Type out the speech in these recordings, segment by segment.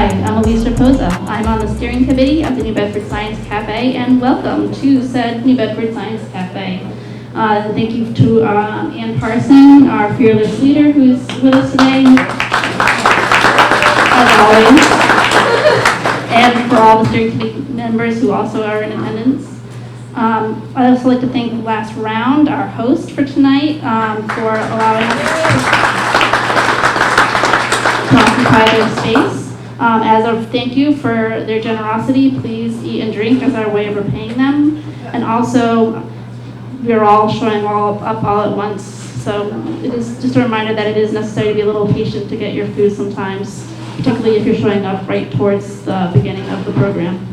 Hi, I'm Elise Raposa. I'm on the steering committee of the New Bedford Science Cafe, and welcome to said New Bedford Science Cafe. Thank you to Ann Parson, our fearless leader, who's with us today, as always, and for all the steering committee members who also are in attendance. I'd also like to thank Last Round, our host for tonight, for allowing us to occupy their space. As a thank you for their generosity, please eat and drink as our way of repaying them. And also, we're all showing up all at once. So it is just a reminder that it is necessary to be a little patient to get your food sometimes, particularly if you're showing up right towards the beginning of the program.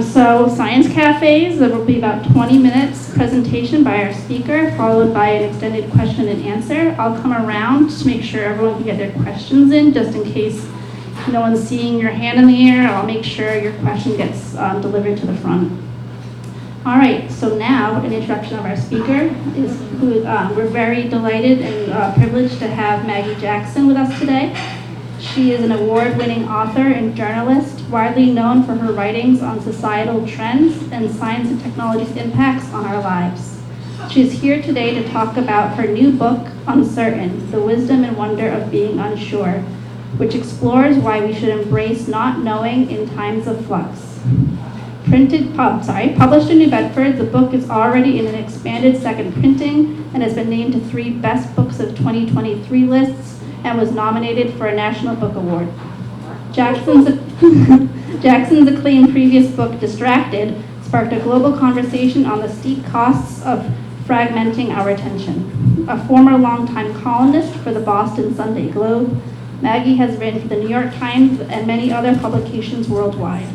So Science Cafes, there will be about 20 minutes presentation by our speaker, followed by an extended question and answer. I'll come around to make sure everyone can get their questions in, just in case no one's seeing your hand in the air. I'll make sure your question gets delivered to the front. All right, so now an introduction of our speaker. We're very delighted and privileged to have Maggie Jackson with us today. She is an award-winning author and journalist, widely known for her writings on societal trends and science and technology's impacts on our lives. She is here today to talk about her new book, Uncertain: The Wisdom and Wonder of Being Unsure, which explores why we should embrace not knowing in times of flux. Published in New Bedford, the book is already in an expanded second printing and has been named to 3 Best Books of 2023 lists and was nominated for a National Book Award. Jackson's acclaimed previous book, Distracted, sparked a global conversation on the steep costs of fragmenting our attention. A former longtime columnist for the Boston Sunday Globe, Maggie has written for the New York Times and many other publications worldwide.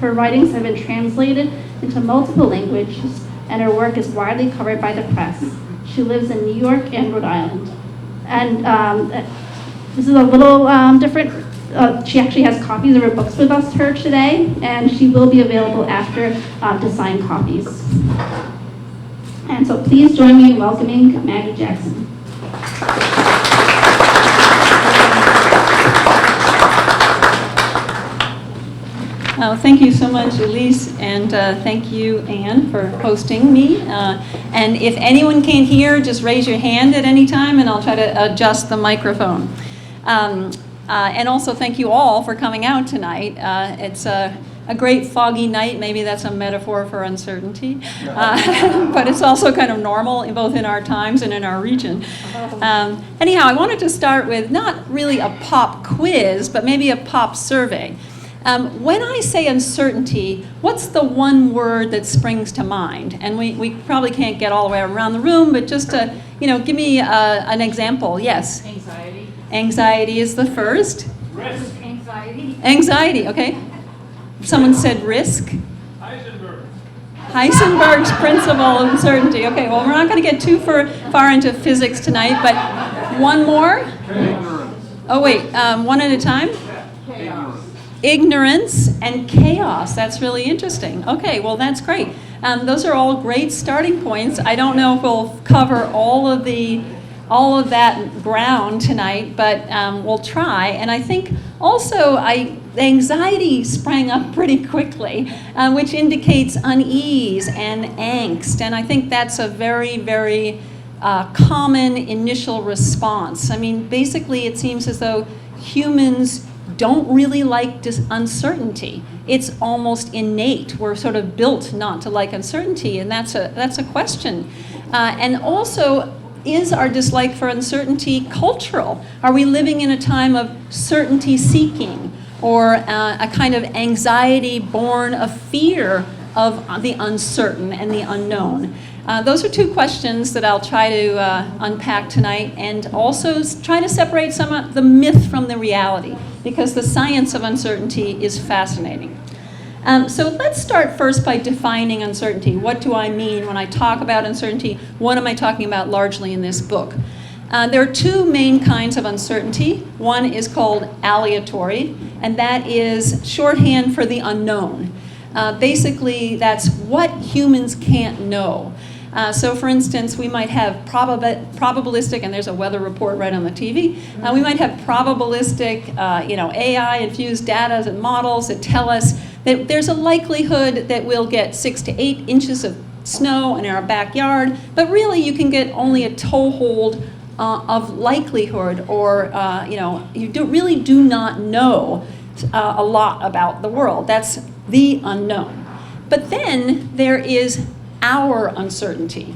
Her writings have been translated into multiple languages, and her work is widely covered by the press. She lives in New York and Rhode Island. And this is a little different. She actually has copies of her books with us here today, and she will be available after to sign copies. And so please join me in welcoming Maggie Jackson. Thank you so much, Elise, and thank you, Anne, for hosting me. And if anyone can't hear, just raise your hand at any time, and I'll try to adjust the microphone. And also thank you all for coming out tonight. It's a great foggy night. Maybe that's a metaphor for uncertainty. But it's also kind of normal, both in our times and in our region. Anyhow, I wanted to start with not really a pop quiz, but maybe a pop survey. When I say uncertainty, what's the one word that springs to mind? And we probably can't get all the way around the room, but just to, give me an example. Yes? Anxiety. Anxiety is the first. Risk. Anxiety. Anxiety, okay. Someone said risk. Heisenberg's principle of uncertainty. Okay, well, we're not going to get too far into physics tonight, but one more. Oh, wait, one at a time? Chaos. Ignorance and chaos. That's really interesting. Okay, well, that's great. Those are all great starting points. I don't know if we'll cover all of that ground tonight, but we'll try. And I think also anxiety sprang up pretty quickly, which indicates unease and angst. And I think that's a very, very common initial response. I mean, basically, it seems as though humans don't really like uncertainty. It's almost innate. We're sort of built not to like uncertainty, and that's a question. And also, is our dislike for uncertainty cultural? Are we living in a time of certainty seeking, or a kind of anxiety born of fear of the uncertain and the unknown? Those are 2 questions that I'll try to unpack tonight, and also try to separate some of the myth from the reality, because the science of uncertainty is fascinating. So let's start first by defining uncertainty. What do I mean when I talk about uncertainty? What am I talking about largely in this book? There are 2 main kinds of uncertainty. One is called aleatory, and that is shorthand for the unknown. Basically, that's what humans can't know. So for instance, we might have probabilistic, and there's a weather report right on the TV. We might have probabilistic, AI-infused data and models that tell us that there's a likelihood that we'll get 6 to 8 inches of snow in our backyard, but really you can get only a toehold of likelihood, or you really do not know a lot about the world. That's the unknown. But then there is our uncertainty.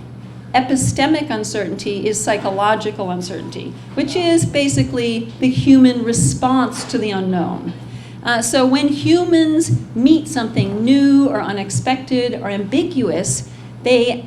Epistemic uncertainty is psychological uncertainty, which is basically the human response to the unknown. So when humans meet something new or unexpected or ambiguous, they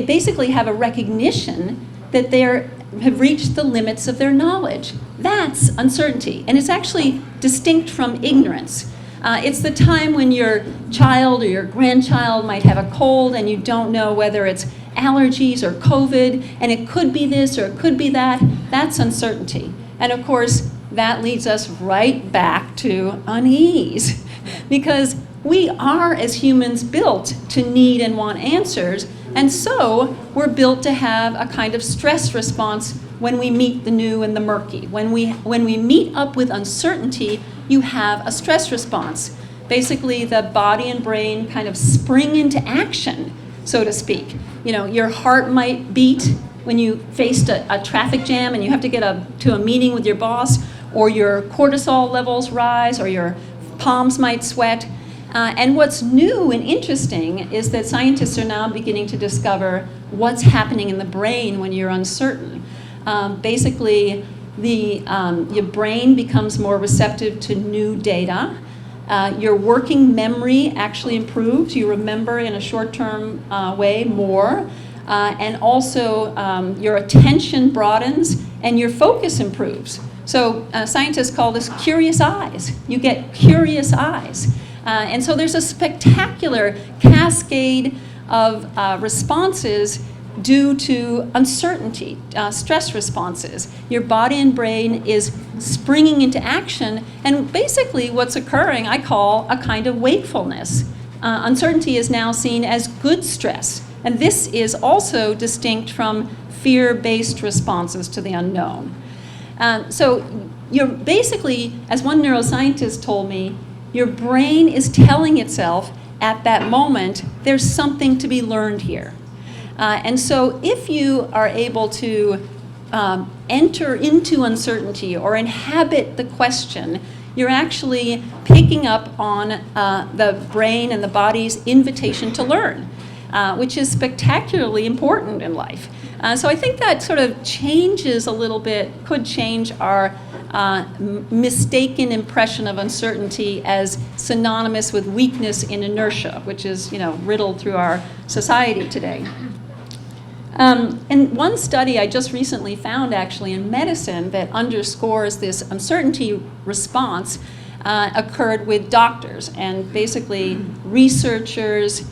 basically have a recognition that they have reached the limits of their knowledge. That's uncertainty, and it's actually distinct from ignorance. It's the time when your child or your grandchild might have a cold and you don't know whether it's allergies or COVID, and it could be this or it could be that. That's uncertainty. And of course, that leads us right back to unease, because we are, as humans, built to need and want answers, and so we're built to have a kind of stress response when we meet the new and the murky. When we meet up with uncertainty, you have a stress response. Basically, the body and brain kind of spring into action, so to speak. Your heart might beat when you faced a traffic jam and you have to get to a meeting with your boss, or your cortisol levels rise, or your palms might sweat. And what's new and interesting is that scientists are now beginning to discover what's happening in the brain when you're uncertain. Basically, your brain becomes more receptive to new data. Your working memory actually improves. You remember in a short-term way more. And also, your attention broadens and your focus improves. So scientists call this curious eyes. You get curious eyes. And so there's a spectacular cascade of responses due to uncertainty, stress responses. Your body and brain is springing into action, and basically what's occurring I call a kind of wakefulness. Uncertainty is now seen as good stress, and this is also distinct from fear-based responses to the unknown. So you're basically, as one neuroscientist told me, your brain is telling itself at that moment, there's something to be learned here. And so if you are able to enter into uncertainty or inhabit the question, you're actually picking up on the brain and the body's invitation to learn, which is spectacularly important in life. So I think that sort of changes a little bit, could change our mistaken impression of uncertainty as synonymous with weakness in inertia, which is, riddled through our society today. And one study I just recently found actually in medicine that underscores this uncertainty response occurred with doctors, and basically researchers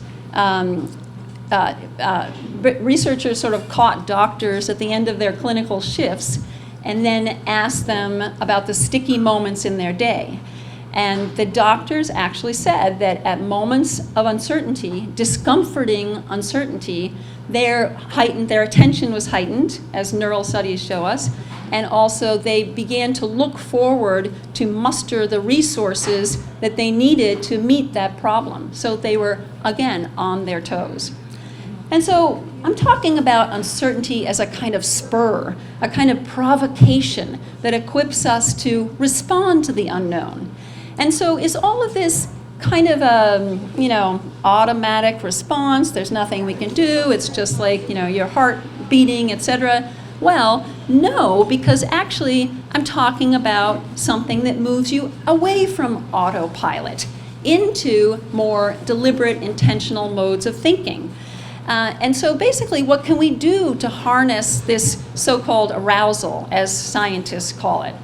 sort of caught doctors at the end of their clinical shifts and then asked them about the sticky moments in their day. And the doctors actually said that at moments of uncertainty, discomforting uncertainty, their attention was heightened, as neural studies show us, and also they began to look forward to muster the resources that they needed to meet that problem. So they were, again, on their toes. And so I'm talking about uncertainty as a kind of spur, a kind of provocation that equips us to respond to the unknown. And so is all of this kind of a, automatic response? There's nothing we can do. It's just like, your heart beating, etc. Well, no, because actually I'm talking about something that moves you away from autopilot into more deliberate, intentional modes of thinking. And so basically, what can we do to harness this so-called arousal, as scientists call it?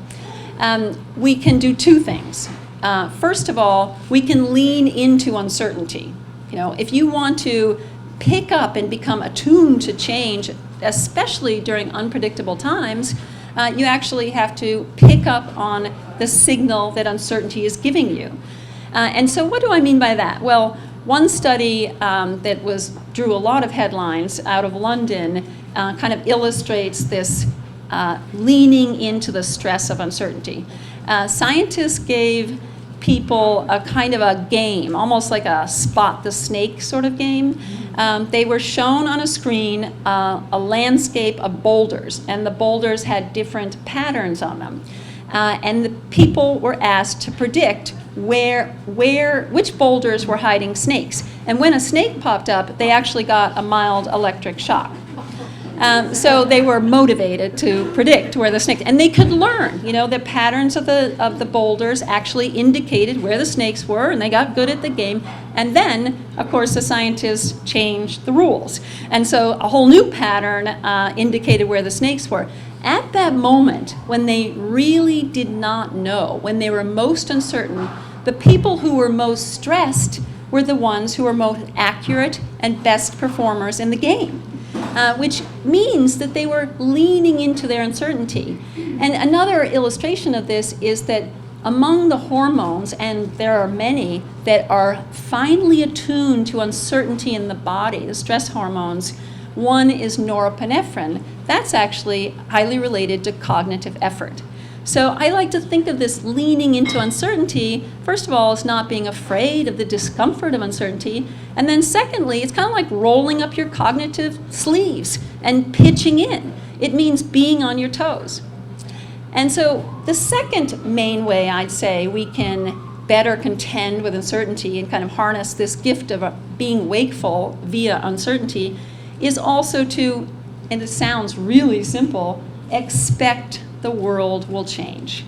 We can do two things. First of all, we can lean into uncertainty. If you want to pick up and become attuned to change, especially during unpredictable times, you actually have to pick up on the signal that uncertainty is giving you. And so what do I mean by that? Well, one study that drew a lot of headlines out of London kind of illustrates this leaning into the stress of uncertainty. Scientists gave people a kind of a game, almost like a spot the snake sort of game. They were shown on a screen a landscape of boulders, and the boulders had different patterns on them. And the people were asked to predict which boulders were hiding snakes. And when a snake popped up, they actually got a mild electric shock. So they were motivated to predict where the snakes, and they could learn. The patterns of the boulders actually indicated where the snakes were, and they got good at the game. And then, of course, the scientists changed the rules, and so a whole new pattern indicated where the snakes were. At that moment, when they really did not know, when they were most uncertain, the people who were most stressed were the ones who were most accurate and best performers in the game. Which means that they were leaning into their uncertainty. And another illustration of this is that among the hormones, and there are many that are finely attuned to uncertainty in the body, the stress hormones, one is norepinephrine. That's actually highly related to cognitive effort. So I like to think of this leaning into uncertainty, first of all, as not being afraid of the discomfort of uncertainty. And then secondly, it's kind of like rolling up your cognitive sleeves and pitching in. It means being on your toes. And so the second main way I'd say we can better contend with uncertainty and kind of harness this gift of being wakeful via uncertainty is also to, and it sounds really simple, expect the world will change.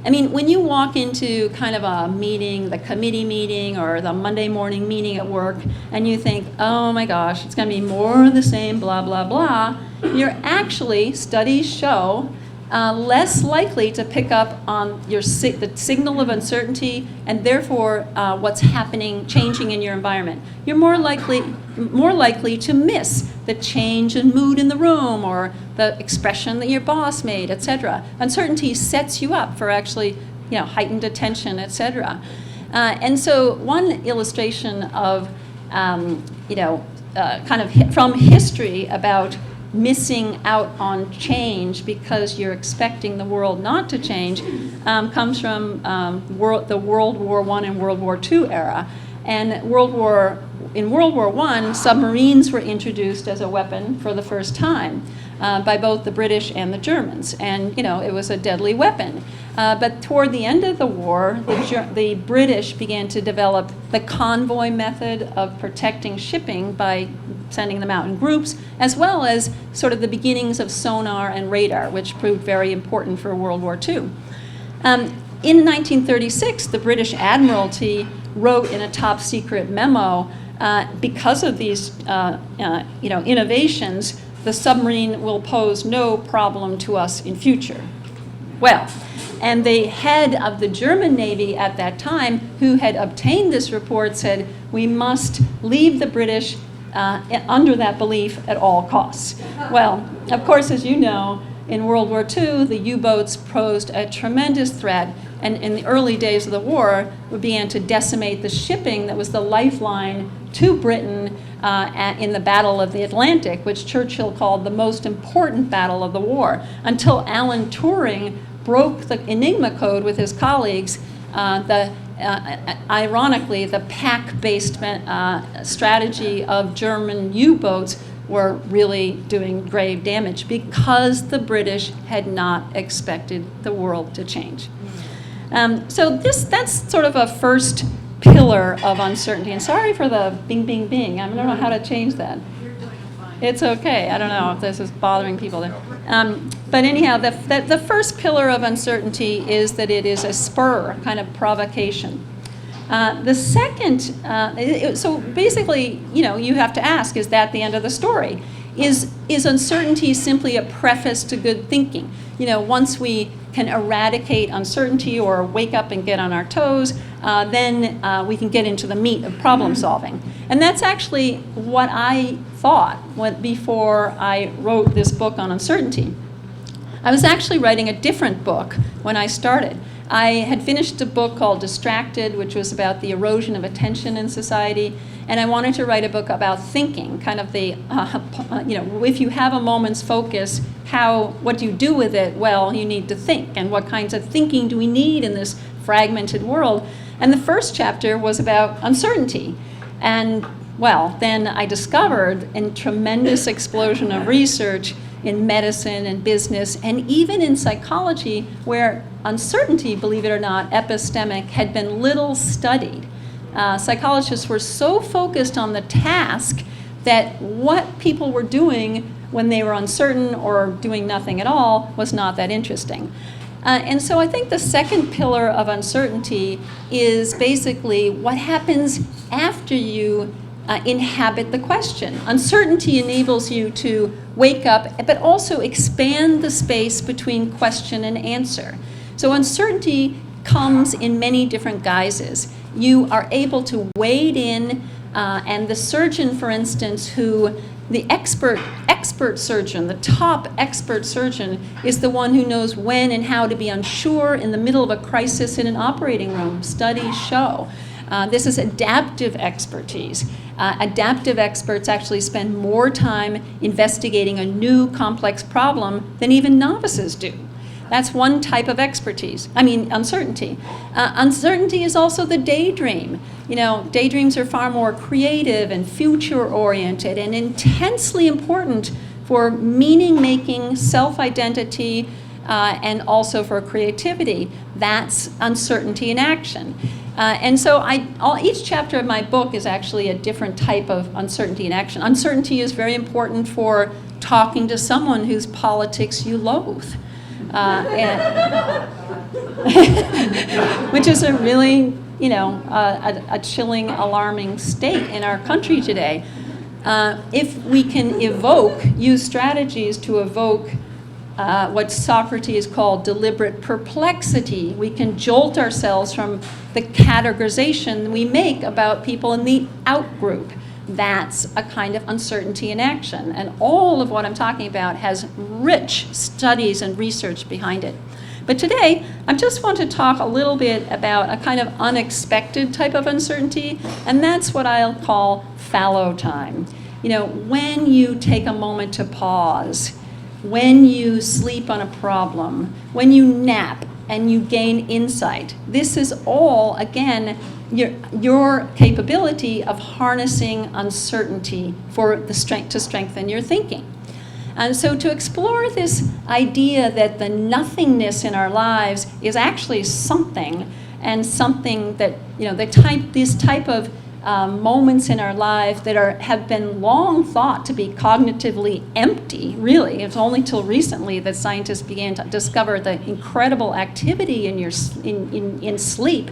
I mean, when you walk into kind of a meeting, the committee meeting or the Monday morning meeting at work, and you think, oh my gosh, it's going to be more of the same, blah, blah, blah, you're actually, studies show, less likely to pick up on the signal of uncertainty and therefore what's happening, changing in your environment. You're more likely to miss the change in mood in the room or the expression that your boss made, etc. Uncertainty sets you up for actually, heightened attention, etc. And so one illustration of, kind of from history about missing out on change because you're expecting the world not to change comes from the World War I and World War II era. And in World War I, submarines were introduced as a weapon for the first time by both the British and the Germans. And, it was a deadly weapon. But toward the end of the war, the British began to develop the convoy method of protecting shipping by sending them out in groups, as well as sort of the beginnings of sonar and radar, which proved very important for World War II. In 1936, the British Admiralty wrote in a top secret memo, because of these innovations, the submarine will pose no problem to us in future. Well, and the head of the German Navy at that time, who had obtained this report, said, we must leave the British under that belief at all costs. Well, of course, as you know, in World War II, the U-boats posed a tremendous threat, and in the early days of the war, we began to decimate the shipping that was the lifeline to Britain in the Battle of the Atlantic, which Churchill called the most important battle of the war, until Alan Turing broke the Enigma code with his colleagues. Ironically, the pack-based strategy of German U-boats were really doing grave damage because the British had not expected the world to change. So that's sort of a first pillar of uncertainty. And sorry for the bing, bing, bing. I don't know how to change that. It's okay. I don't know if this is bothering people there. But anyhow, the first pillar of uncertainty is that it is a spur, kind of provocation. The second, so basically, you have to ask, is that the end of the story? Is uncertainty simply a preface to good thinking? Once we can eradicate uncertainty or wake up and get on our toes, then we can get into the meat of problem solving. And that's actually what I thought before I wrote this book on uncertainty. I was actually writing a different book when I started. I had finished a book called Distracted, which was about the erosion of attention in society, and I wanted to write a book about thinking, kind of the, if you have a moment's focus, what do you do with it? Well, you need to think, and what kinds of thinking do we need in this fragmented world? And the first chapter was about uncertainty. And, well, then I discovered a tremendous explosion of research in medicine and business, and even in psychology, where uncertainty, believe it or not, epistemic, had been little studied. Psychologists were so focused on the task that what people were doing when they were uncertain or doing nothing at all was not that interesting. And so I think the second pillar of uncertainty is basically what happens after you inhabit the question. Uncertainty enables you to wake up, but also expand the space between question and answer. So uncertainty comes in many different guises. You are able to wade in, and the surgeon, for instance, the expert surgeon, the top expert surgeon, is the one who knows when and how to be unsure in the middle of a crisis in an operating room. Studies show. This is adaptive expertise. Adaptive experts actually spend more time investigating a new complex problem than even novices do. That's one type of uncertainty. Uncertainty is also the daydream. Daydreams are far more creative and future-oriented and intensely important for meaning-making, self-identity, and also for creativity. That's uncertainty in action. And so each chapter of my book is actually a different type of uncertainty in action. Uncertainty is very important for talking to someone whose politics you loathe. Which is a really, a chilling, alarming state in our country today. If we can use strategies to evoke what Socrates called deliberate perplexity, we can jolt ourselves from the categorization we make about people in the out-group. That's a kind of uncertainty in action. And all of what I'm talking about has rich studies and research behind it. But today, I just want to talk a little bit about a kind of unexpected type of uncertainty, and that's what I'll call fallow time. When you take a moment to pause, when you sleep on a problem, when you nap and you gain insight. This is all, again, your capability of harnessing uncertainty to strengthen your thinking. And so to explore this idea that the nothingness in our lives is actually something, and something that, these type of moments in our life that have been long thought to be cognitively empty, really. It's only till recently that scientists began to discover the incredible activity in sleep.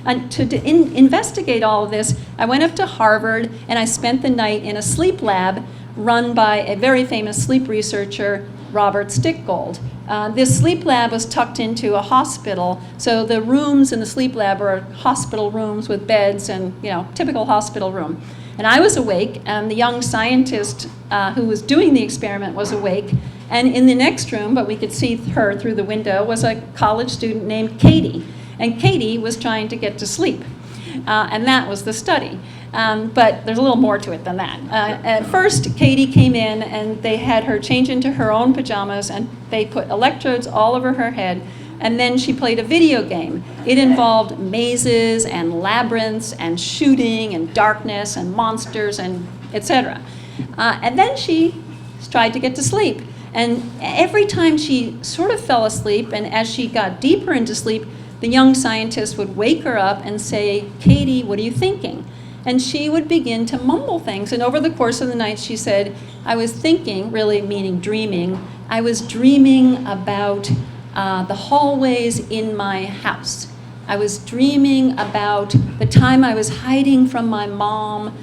And to investigate all of this, I went up to Harvard and I spent the night in a sleep lab run by a very famous sleep researcher, Robert Stickgold. This sleep lab was tucked into a hospital, so the rooms in the sleep lab are hospital rooms with beds and, typical hospital room. And I was awake, and the young scientist who was doing the experiment was awake. And in the next room, but we could see her through the window, was a college student named Katie. And Katie was trying to get to sleep. And that was the study. But there's a little more to it than that. At first, Katie came in and they had her change into her own pajamas and they put electrodes all over her head, and then she played a video game. It involved mazes and labyrinths and shooting and darkness and monsters and etc. And then she tried to get to sleep. And every time she sort of fell asleep, and as she got deeper into sleep, the young scientist would wake her up and say, "Katie, what are you thinking?" And she would begin to mumble things. And over the course of the night, she said, "I was thinking," really meaning dreaming, "I was dreaming about the hallways in my house. I was dreaming about the time I was hiding from my mom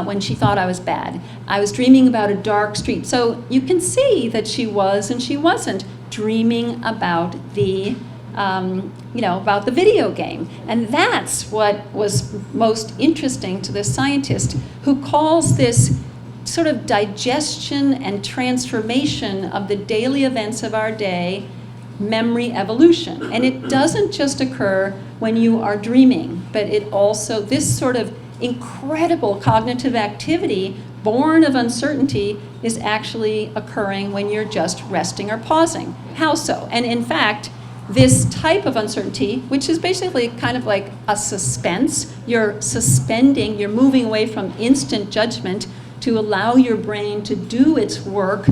when she thought I was bad. I was dreaming about a dark street." So you can see that she was and she wasn't dreaming about the about the video game. And that's what was most interesting to this scientist, who calls this sort of digestion and transformation of the daily events of our day memory evolution. And it doesn't just occur when you are dreaming, but it also, this sort of incredible cognitive activity born of uncertainty is actually occurring when you're just resting or pausing. How so? And in fact, this type of uncertainty, which is basically kind of like a suspense, you're suspending, you're moving away from instant judgment to allow your brain to do its work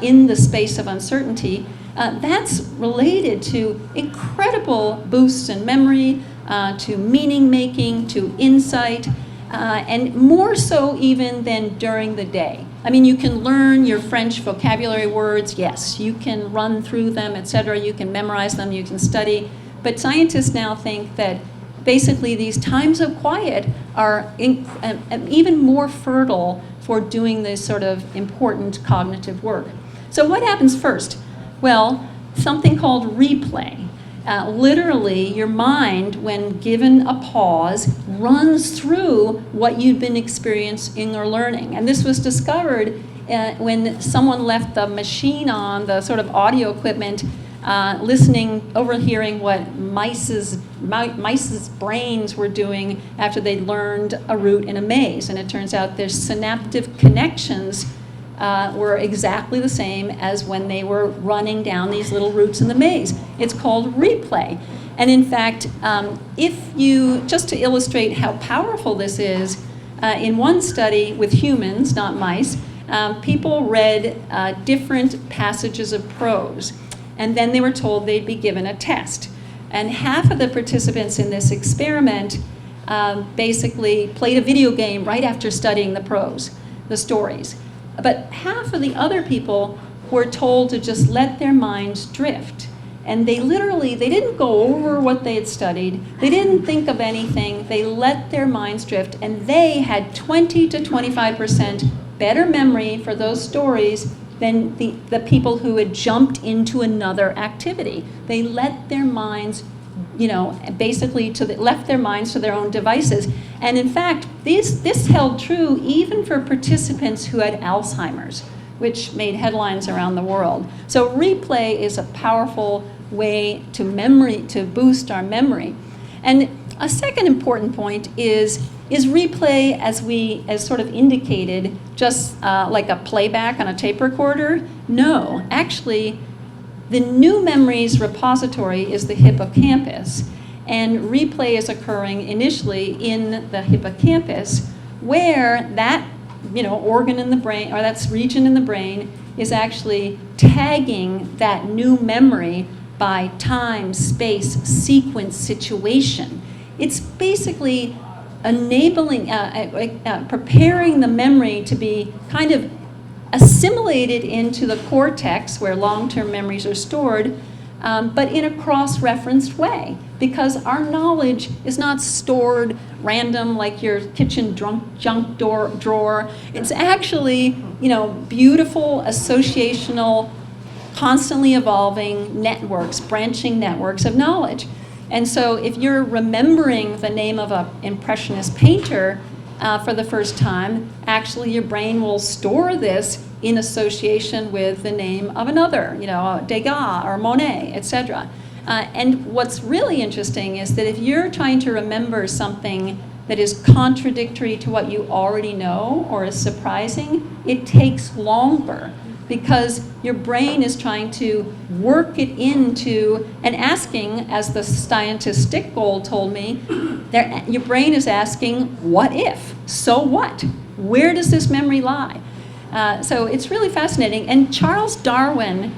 in the space of uncertainty. That's related to incredible boosts in memory, to meaning making, to insight, and more so even than during the day. I mean, you can learn your French vocabulary words, yes, you can run through them, etc., you can memorize them, you can study, but scientists now think that basically these times of quiet are even more fertile for doing this sort of important cognitive work. So what happens first? Well, something called replay. Literally, your mind, when given a pause, runs through what you've been experiencing or learning. And this was discovered when someone left the machine on, the sort of audio equipment, listening, overhearing what mice's brains were doing after they learned a route in a maze. And it turns out their synaptic connections were exactly the same as when they were running down these little routes in the maze. It's called replay. And in fact, if you, just to illustrate how powerful this is, in one study with humans, not mice, people read different passages of prose. And then they were told they'd be given a test. And half of the participants in this experiment basically played a video game right after studying the prose, the stories. But half of the other people were told to just let their minds drift. And they didn't go over what they had studied. They didn't think of anything. They let their minds drift. And they had 20 to 25% better memory for those stories than the people who had jumped into another activity. They let their minds, basically left their minds to their own devices. And in fact, this held true even for participants who had Alzheimer's, which made headlines around the world. So replay is a powerful way to boost our memory. And a second important point is replay, as sort of indicated, just like a playback on a tape recorder? No, actually, the new memories repository is the hippocampus, and replay is occurring initially in the hippocampus, where that organ in the brain, or that region in the brain, is actually tagging that new memory by time, space, sequence, situation. It's basically enabling, preparing the memory to be kind of assimilated into the cortex where long-term memories are stored, but in a cross-referenced way, because our knowledge is not stored random like your kitchen junk drawer. It's actually, beautiful associational, constantly evolving networks, branching networks of knowledge. And so if you're remembering the name of an impressionist painter for the first time, actually your brain will store this in association with the name of another, Degas or Monet, etc. And what's really interesting is that if you're trying to remember something that is contradictory to what you already know or is surprising, it takes longer, because your brain is trying to work it into and asking, as the scientist Stick Gold told me, your brain is asking, what if? So what? Where does this memory lie? So it's really fascinating. And Charles Darwin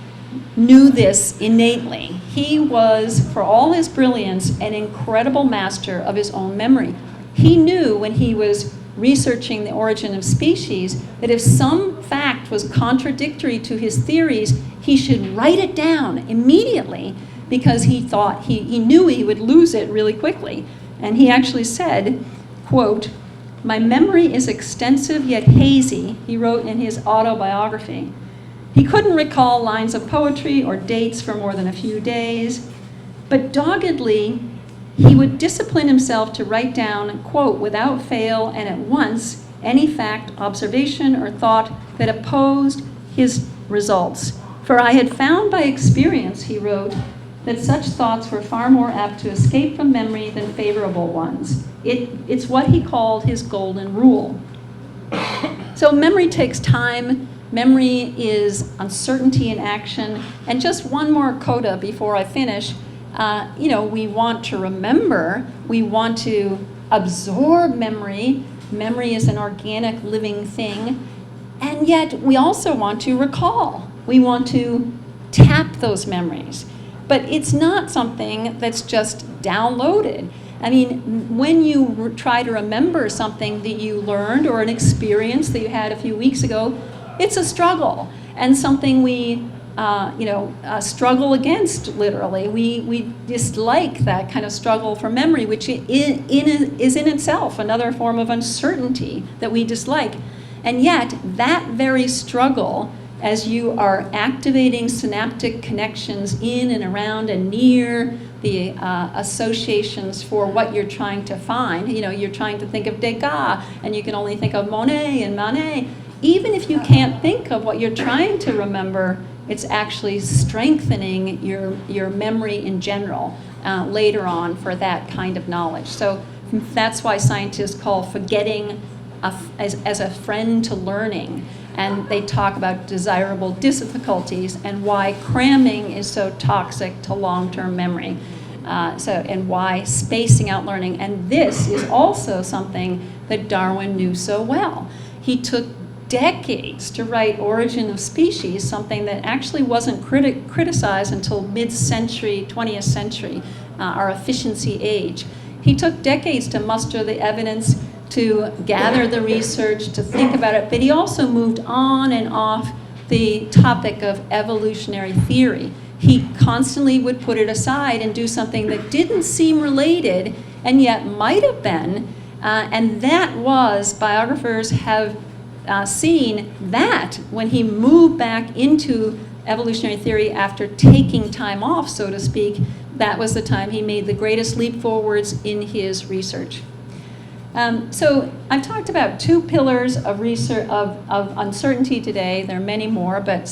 knew this innately. He was, for all his brilliance, an incredible master of his own memory. He knew when he was researching the origin of species that if some fact was contradictory to his theories, he should write it down immediately, because he thought he knew he would lose it really quickly. And he actually said, quote, "My memory is extensive yet hazy," he wrote in his autobiography. He couldn't recall lines of poetry or dates for more than a few days, but doggedly, he would discipline himself to write down, quote, "without fail and at once, any fact, observation, or thought that opposed his results, For I had found by experience, he wrote, that such thoughts were far more apt to escape from memory than favorable ones. It's what he called his golden rule. So memory takes time. Memory is uncertainty in action. And just one more coda before I finish. We want to remember. We want to absorb memory. Memory is an organic living thing. And yet we also want to recall. We want to tap those memories. But it's not something that's just downloaded. I mean, when you try to remember something that you learned or an experience that you had a few weeks ago, it's a struggle and something we, struggle against, literally. We dislike that kind of struggle for memory, which is in itself another form of uncertainty that we dislike. And yet, that very struggle, as you are activating synaptic connections in and around and near the associations for what you're trying to find. You're trying to think of Degas, and you can only think of Monet and Manet. Even if you can't think of what you're trying to remember, it's actually strengthening your memory in general later on for that kind of knowledge. So that's why scientists call forgetting as a friend to learning. And they talk about desirable difficulties and why cramming is so toxic to long-term memory. And why spacing out learning. And this is also something that Darwin knew so well. He took decades to write Origin of Species, something that actually wasn't criticized until mid-century, 20th century, our efficiency age. He took decades to muster the evidence, to gather the research, to think about it, but he also moved on and off the topic of evolutionary theory. He constantly would put it aside and do something that didn't seem related and yet might have been, and that was, biographers have seen that when he moved back into evolutionary theory after taking time off, so to speak, that was the time he made the greatest leap forwards in his research. So I've talked about two pillars of research of uncertainty today. There are many more, but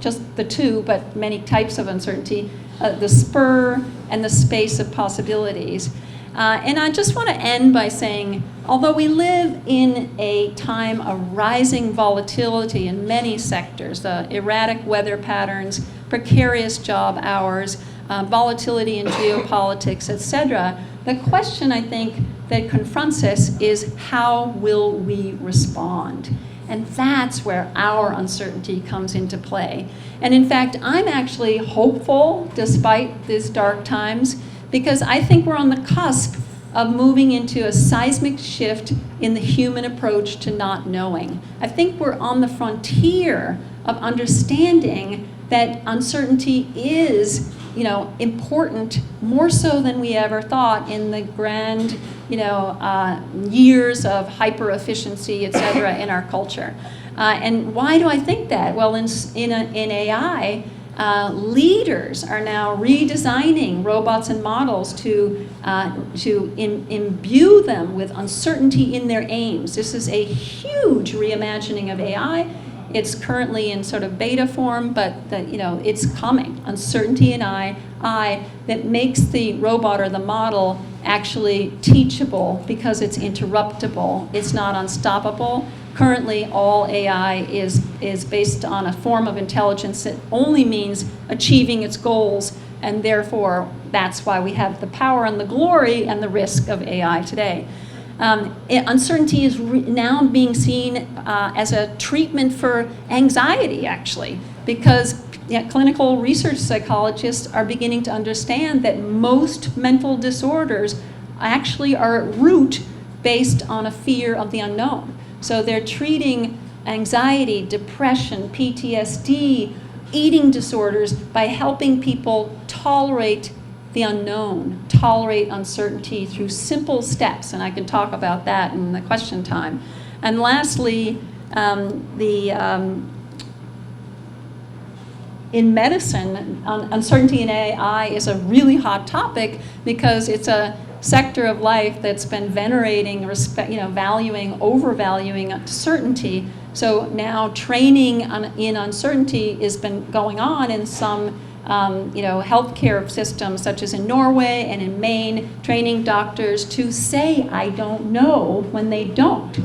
just the two, but many types of uncertainty: the spur and the space of possibilities. And I just want to end by saying, although we live in a time of rising volatility in many sectors, erratic weather patterns, precarious job hours, volatility in geopolitics, etc., the question, I think, that confronts us is how will we respond? And that's where our uncertainty comes into play. And in fact, I'm actually hopeful despite these dark times, because I think we're on the cusp of moving into a seismic shift in the human approach to not knowing. I think we're on the frontier of understanding that uncertainty is, important, more so than we ever thought in the grand, years of hyper efficiency, et cetera, in our culture. And why do I think that? Well, in AI, leaders are now redesigning robots and models to imbue them with uncertainty in their aims. This is a huge reimagining of AI. It's currently in sort of beta form, but it's coming. Uncertainty in AI that makes the robot or the model actually teachable because it's interruptible. It's not unstoppable. Currently, all AI is based on a form of intelligence that only means achieving its goals, and therefore that's why we have the power and the glory and the risk of AI today. Uncertainty is now being seen as a treatment for anxiety, actually, because clinical research psychologists are beginning to understand that most mental disorders actually are at root based on a fear of the unknown. So they're treating anxiety, depression, PTSD, eating disorders by helping people tolerate the unknown, tolerate uncertainty through simple steps, and I can talk about that in the question time. And lastly, in medicine, uncertainty in AI is a really hot topic because it's a sector of life that's been venerating, valuing, overvaluing certainty. So now training in uncertainty has been going on in some healthcare systems, such as in Norway and in Maine, training doctors to say, I don't know, when they don't,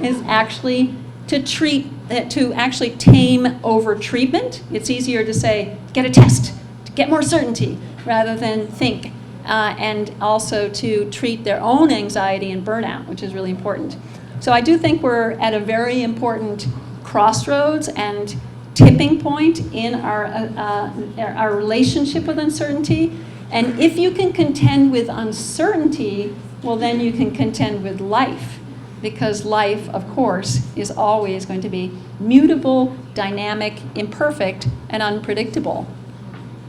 is actually to actually tame over treatment. It's easier to say, get a test, to get more certainty, rather than think. And also to treat their own anxiety and burnout, which is really important. So I do think we're at a very important crossroads and tipping point in our relationship with uncertainty. And if you can contend with uncertainty, well, then you can contend with life. Because life, of course, is always going to be mutable, dynamic, imperfect, and unpredictable.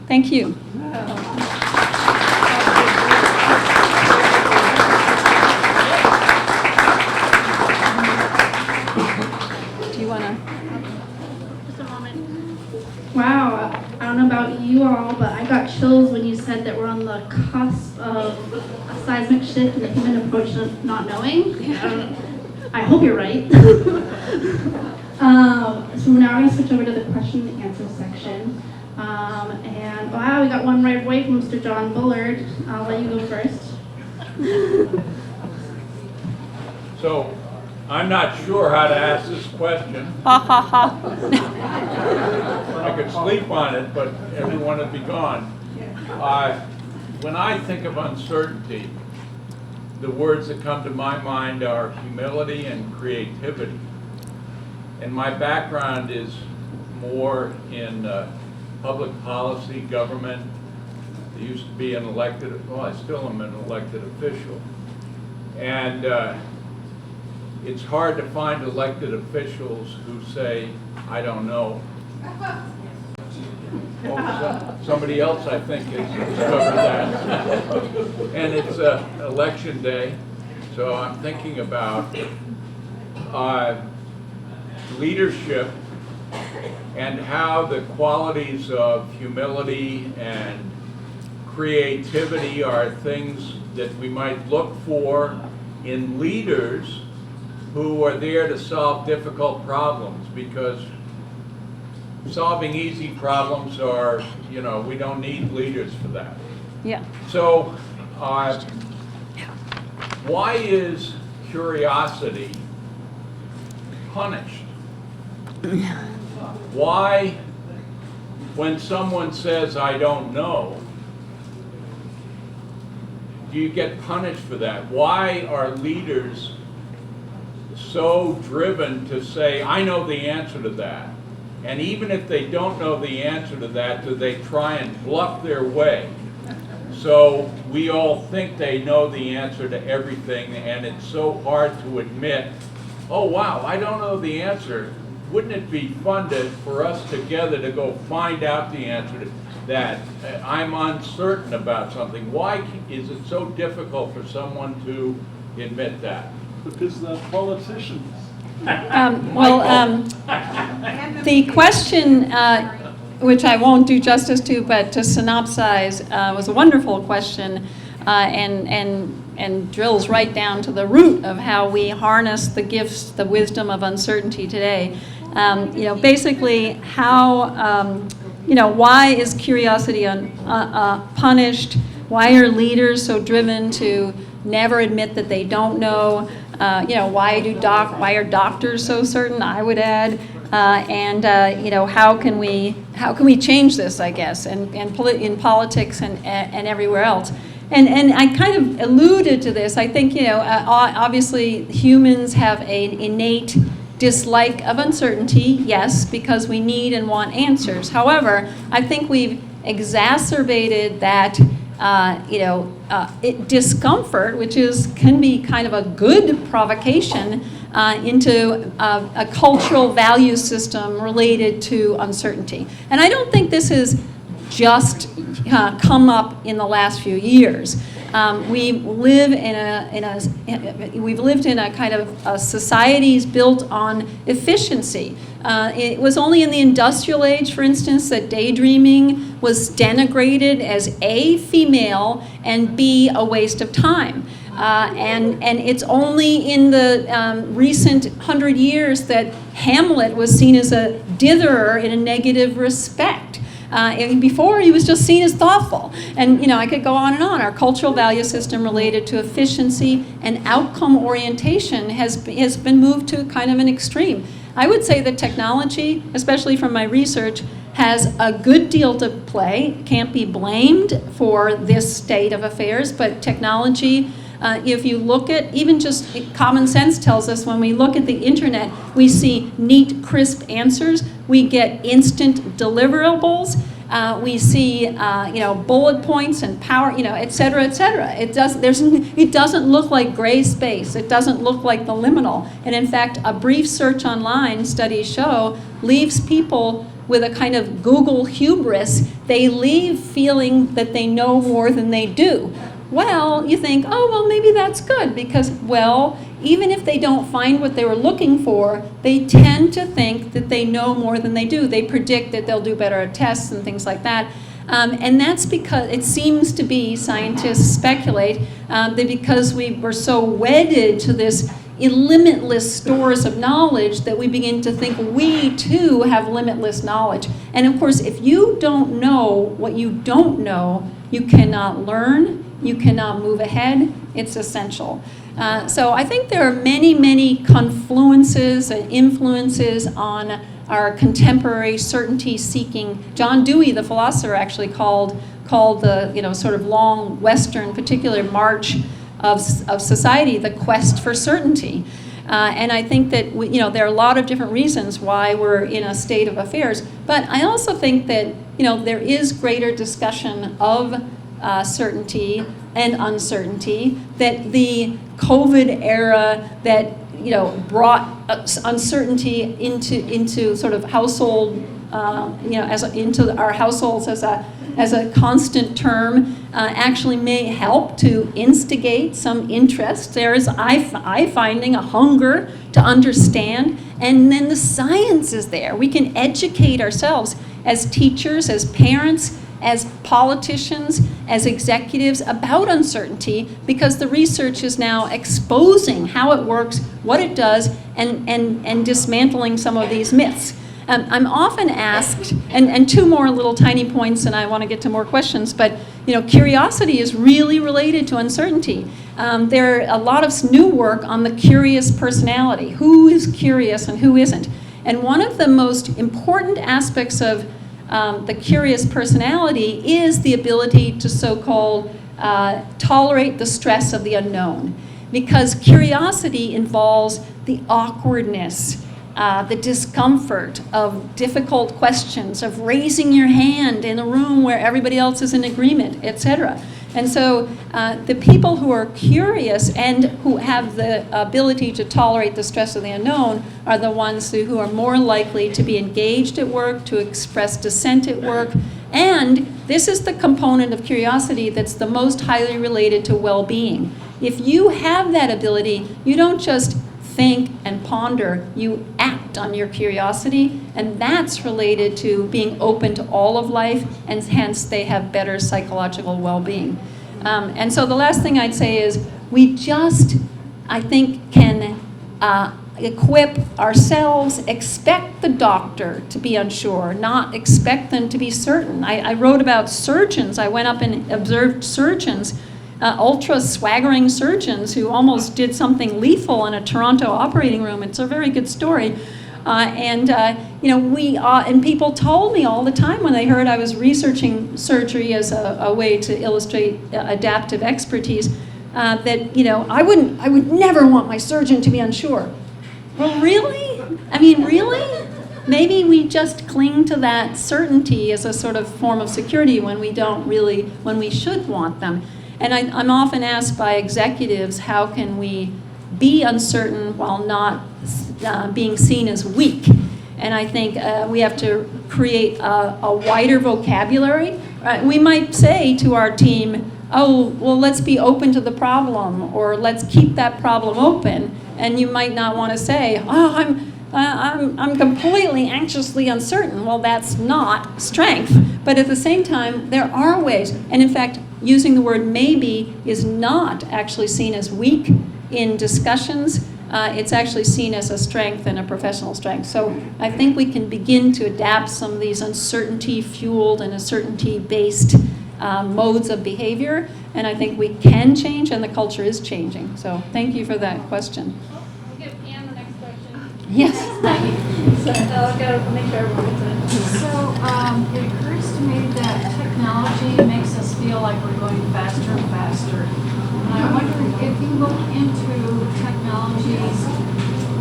Thank you. Do you want to? Just a moment. Wow, I don't know about you all, but I got chills when you said that we're on the cusp of a seismic shift in the human approach to not knowing. I hope you're right. So now we're going to switch over to the question and answer section. And wow, we got one right away from Mr. John Bullard. I'll let you go first. So, I'm not sure how to ask this question. Ha ha ha. I could sleep on it, but everyone would be gone. When I think of uncertainty, the words that come to my mind are humility and creativity. And my background is more in public policy, government. I used to be an elected, well, I still am an elected official. And it's hard to find elected officials who say, I don't know. Well, somebody else, I think, has discovered that. And it's election day, so I'm thinking about leadership and how the qualities of humility and creativity are things that we might look for in leaders who are there to solve difficult problems, because solving easy problems are, we don't need leaders for that. Yeah. So, why is curiosity punished? Why, when someone says, I don't know, do you get punished for that? Why are leaders so driven to say, I know the answer to that? And even if they don't know the answer to that, do they try and bluff their way? So we all think they know the answer to everything, and it's so hard to admit, oh wow, I don't know the answer. Wouldn't it be fun for us together to go find out the answer to that? I'm uncertain about something. Why is it so difficult for someone to admit that? Because they're politicians. The question, which I won't do justice to, but to synopsize, was a wonderful question, and drills right down to the root of how we harness the gifts, the wisdom of uncertainty today. Basically, how, why is curiosity punished? Why are leaders so driven to never admit that they don't know? Why are doctors so certain? I would add, how can we change this? I guess, and in politics and everywhere else. And I kind of alluded to this. I think obviously humans have an innate dislike of uncertainty. Yes, because we need and want answers. However, I think we've exacerbated that. Discomfort, which can be kind of a good provocation into a cultural value system related to uncertainty. And I don't think this has just come up in the last few years. we've lived in a kind of societies built on efficiency. It was only in the industrial age, for instance, that daydreaming was denigrated as A, female, and B, a waste of time. And it's only in the recent 100 years that Hamlet was seen as a ditherer in a negative respect. Before, he was just seen as thoughtful. And, I could go on and on. Our cultural value system related to efficiency and outcome orientation has been moved to kind of an extreme. I would say that technology, especially from my research, has a good deal to play, can't be blamed for this state of affairs, but technology, if you look at, even just common sense tells us when we look at the internet, we see neat, crisp answers, we get instant deliverables, we see, bullet points and power, et cetera, et cetera. It doesn't look like gray space. It doesn't look like the liminal. And in fact, a brief search online, studies show, leaves people with a kind of Google hubris. They leave feeling that they know more than they do. Well, you think, oh, well, maybe that's good because, well, even if they don't find what they were looking for, they tend to think that they know more than they do. They predict that they'll do better at tests and things like that. And that's because it seems to be, scientists speculate, that because we were so wedded to this limitless stores of knowledge that we begin to think we too have limitless knowledge. And of course, if you don't know what you don't know, you cannot learn, you cannot move ahead. It's essential. So I think there are many, many confluences and influences on our contemporary certainty-seeking. John Dewey, the philosopher, actually called the sort of long Western, particular march of society the quest for certainty. And I think that there are a lot of different reasons why we're in a state of affairs. But I also think that there is greater discussion of certainty and uncertainty, that the COVID era that brought uncertainty into sort of household, into our households as a constant term, actually may help to instigate some interest. There is, I finding a hunger to understand, and then the science is there. We can educate ourselves as teachers, as parents, as politicians, as executives about uncertainty, because the research is now exposing how it works, what it does, and dismantling some of these myths. I'm often asked, and two more little tiny points, and I want to get to more questions, but curiosity is really related to uncertainty. There are a lot of new work on the curious personality. Who is curious and who isn't? And one of the most important aspects of the curious personality is the ability to so-called tolerate the stress of the unknown. Because curiosity involves the awkwardness, the discomfort of difficult questions, of raising your hand in a room where everybody else is in agreement, etc. And so the people who are curious and who have the ability to tolerate the stress of the unknown are the ones who are more likely to be engaged at work, to express dissent at work. And this is the component of curiosity that's the most highly related to well-being. If you have that ability, you don't just think and ponder, you act on your curiosity, and that's related to being open to all of life, and hence they have better psychological well-being. And so the last thing I'd say is we just, I think, can equip ourselves, expect the doctor to be unsure, not expect them to be certain. I wrote about surgeons. I went up and observed surgeons, ultra swaggering surgeons who almost did something lethal in a Toronto operating room. It's a very good story. And people told me all the time when they heard I was researching surgery as a way to illustrate adaptive expertise, that I would never want my surgeon to be unsure. Well, really? I mean, really? Maybe we just cling to that certainty as a sort of form of security when we should want them. And I'm often asked by executives, how can we be uncertain while not being seen as weak? And I think we have to create a wider vocabulary. We might say to our team, oh, well, let's be open to the problem, or let's keep that problem open. And you might not want to say, oh, I'm completely anxiously uncertain. Well, that's not strength. But at the same time, there are ways. And in fact, using the word maybe is not actually seen as weak in discussions. It's actually seen as a strength and a professional strength. So I think we can begin to adapt some of these uncertainty-fueled and uncertainty-based modes of behavior. And I think we can change, and the culture is changing. So thank you for that question. We'll give Anne the next question. Yes. So I'll go make sure everyone gets it. So it occurs to me that technology makes us feel like we're going faster and faster. And I wonder if you look into technologies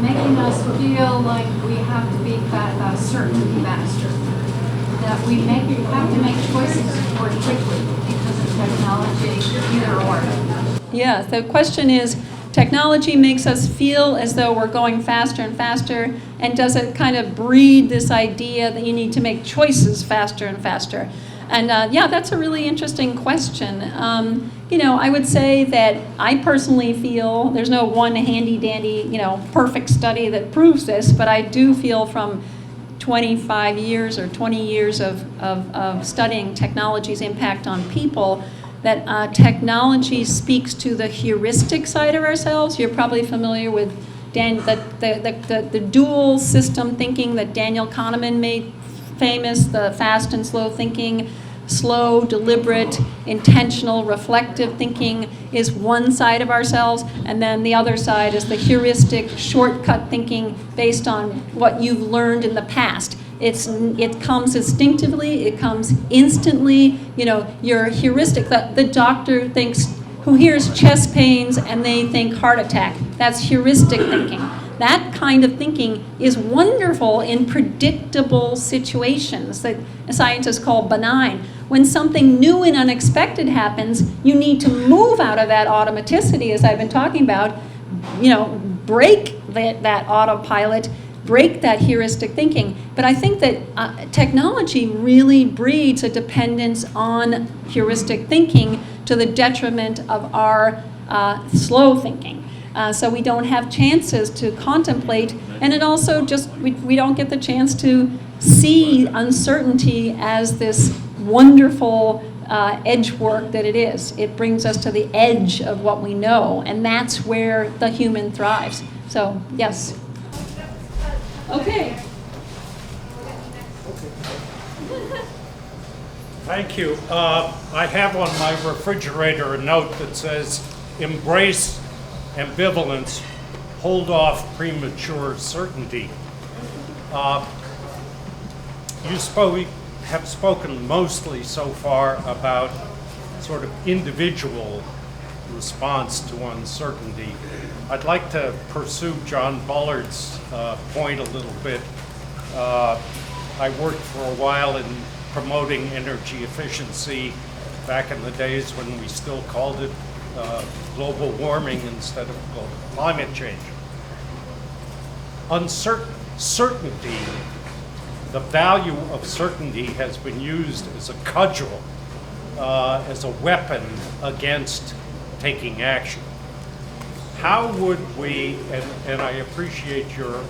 making us feel like we have to be certain faster, that we have to make choices more quickly because of technology, either or. Yeah, the question is, technology makes us feel as though we're going faster and faster, and does it kind of breed this idea that you need to make choices faster and faster? And yeah, that's a really interesting question. I would say that I personally feel there's no one handy-dandy, perfect study that proves this, but I do feel from 25 years or 20 years of studying technology's impact on people that technology speaks to the heuristic side of ourselves. You're probably familiar with the dual system thinking that Daniel Kahneman made famous, the fast and slow thinking. Slow, deliberate, intentional, reflective thinking is one side of ourselves, and then the other side is the heuristic, shortcut thinking based on what you've learned in the past. It comes instinctively, it comes instantly. Your heuristic, the doctor who hears chest pains and they think heart attack. That's heuristic thinking. That kind of thinking is wonderful in predictable situations that scientists call benign. When something new and unexpected happens, you need to move out of that automaticity, as I've been talking about, break that autopilot, break that heuristic thinking. But I think that technology really breeds a dependence on heuristic thinking to the detriment of our slow thinking. So we don't have chances to contemplate, and it also just, we don't get the chance to see uncertainty as this wonderful edge work that it is. It brings us to the edge of what we know, and that's where the human thrives. So, yes. Okay. Thank you. I have on my refrigerator a note that says, embrace ambivalence, hold off premature certainty. You have spoken mostly so far about sort of individual response to uncertainty. I'd like to pursue John Bullard's point a little bit. I worked for a while in promoting energy efficiency back in the days when we still called it global warming instead of global climate change. Certainty, the value of certainty has been used as a cudgel, as a weapon against taking action. How would we, and I appreciate your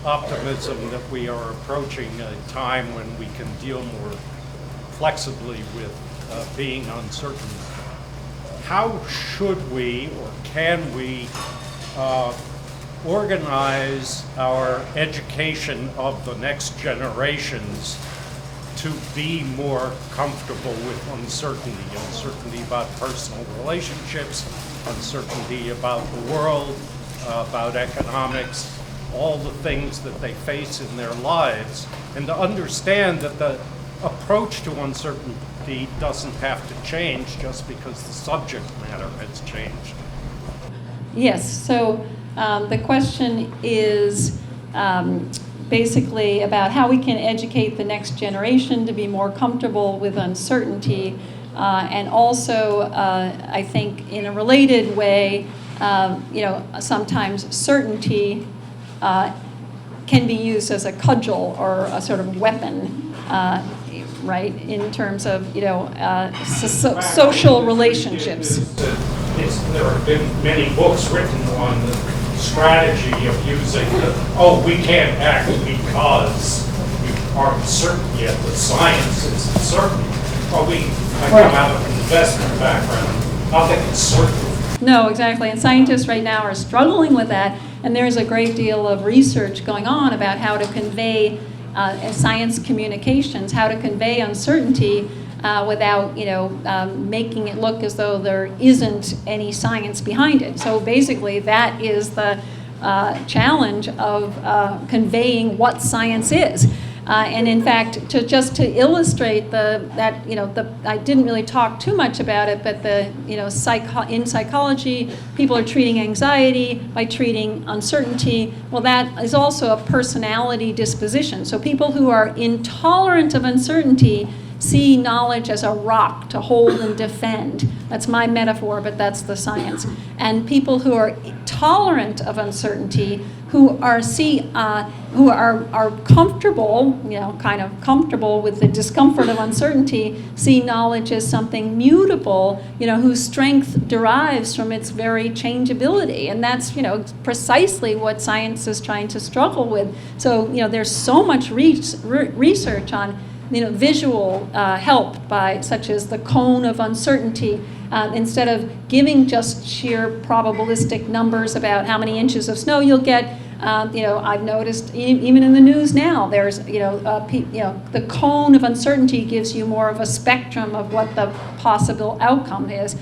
optimism that we are approaching a time when we can deal more flexibly with being uncertain. How should we, or can we, organize our education of the next generations to be more comfortable with uncertainty? Uncertainty about personal relationships, uncertainty about the world, about economics, all the things that they face in their lives, and to understand that the approach to uncertainty doesn't have to change just because the subject matter has changed. Yes, so the question is basically about how we can educate the next generation to be more comfortable with uncertainty, and also, I think, in a related way, sometimes certainty can be used as a cudgel or a sort of weapon right, in terms of, social relationships. There have been many books written on the strategy of using we can't act because we aren't certain yet, the science isn't certain. Well, I come out of an investment background, nothing is certain. No, exactly, and scientists right now are struggling with that, and there's a great deal of research going on about how to convey science communications, how to convey uncertainty without, making it look as though there isn't any science behind it. So basically, that is the challenge of conveying what science is. And in fact, to illustrate I didn't really talk too much about it, but in psychology, people are treating anxiety by treating uncertainty. Well, that is also a personality disposition. So people who are intolerant of uncertainty see knowledge as a rock to hold and defend. That's my metaphor, but that's the science. And people who are tolerant of uncertainty, who are comfortable, kind of comfortable with the discomfort of uncertainty, see knowledge as something mutable, whose strength derives from its very changeability. And that's, precisely what science is trying to struggle with. So, there's so much research on visual help by such as the cone of uncertainty. Instead of giving just sheer probabilistic numbers about how many inches of snow you'll get, I've noticed even in the news now, there's the cone of uncertainty gives you more of a spectrum of what the possible outcome is.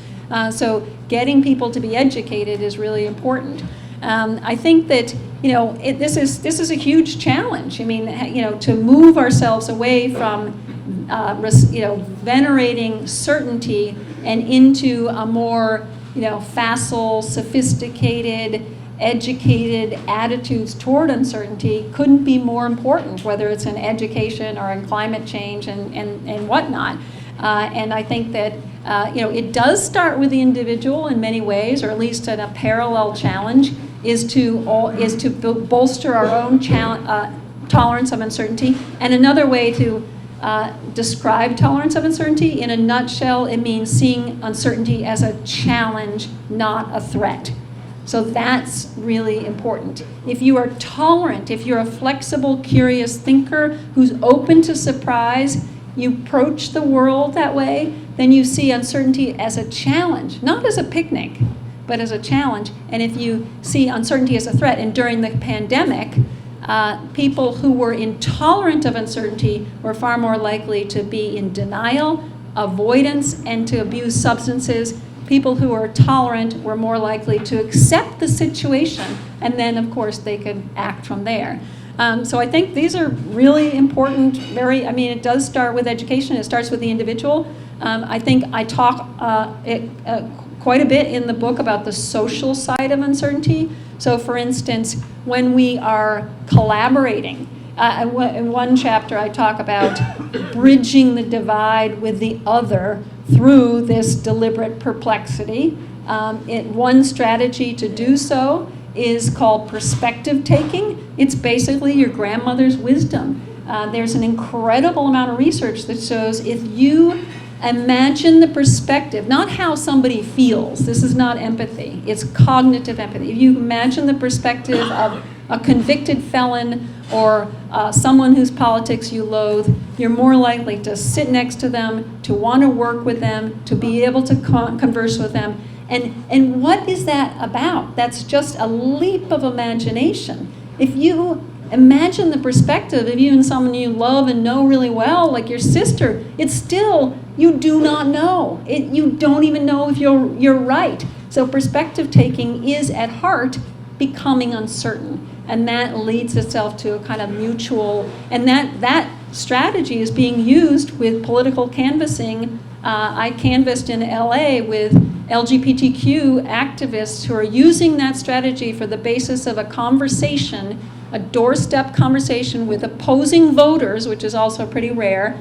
So getting people to be educated is really important. I think that this is a huge challenge. I mean, to move ourselves away from venerating certainty and into a more facile, sophisticated, educated attitudes toward uncertainty couldn't be more important, whether it's in education or in climate change and whatnot. And I think that it does start with the individual in many ways, or at least a parallel challenge is to bolster our own tolerance of uncertainty. And another way to describe tolerance of uncertainty, in a nutshell, it means seeing uncertainty as a challenge, not a threat. So that's really important. If you are tolerant, if you're a flexible, curious thinker who's open to surprise, you approach the world that way, then you see uncertainty as a challenge, not as a picnic, but as a challenge. And if you see uncertainty as a threat, and during the pandemic, people who were intolerant of uncertainty were far more likely to be in denial, avoidance, and to abuse substances. People who were tolerant were more likely to accept the situation, and then, of course, they could act from there. So I think these are really important, it does start with education. It starts with the individual. I think I talk quite a bit in the book about the social side of uncertainty. So for instance, when we are collaborating, in one chapter I talk about bridging the divide with the other through this deliberate perplexity. One strategy to do so is called perspective taking. It's basically your grandmother's wisdom. There's an incredible amount of research that shows if you imagine the perspective, not how somebody feels, this is not empathy, it's cognitive empathy. If you imagine the perspective of a convicted felon or someone whose politics you loathe, you're more likely to sit next to them, to want to work with them, to be able to converse with them. And what is that about? That's just a leap of imagination. If you imagine the perspective of you and someone you love and know really well, like your sister, it's still, you do not know. You don't even know if you're right. So perspective taking is at heart becoming uncertain. And that leads itself to a kind of mutual, and that strategy is being used with political canvassing. I canvassed in LA with LGBTQ activists who are using that strategy for the basis of a conversation, a doorstep conversation with opposing voters, which is also pretty rare,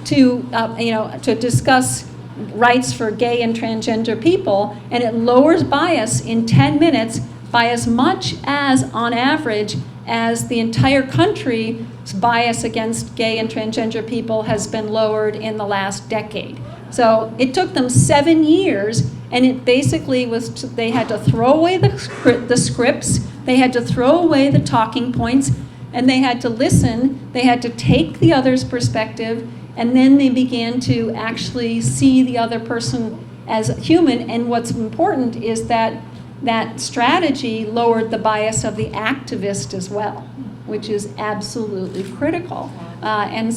to discuss rights for gay and transgender people, and it lowers bias in 10 minutes by as much as, on average, as the entire country bias against gay and transgender people has been lowered in the last decade. So it took them 7 years, and it basically was, they had to throw away the scripts, they had to throw away the talking points, and they had to listen, they had to take the other's perspective, and then they began to actually see the other person as human. And what's important is that that strategy lowered the bias of the activist as well, which is absolutely critical. And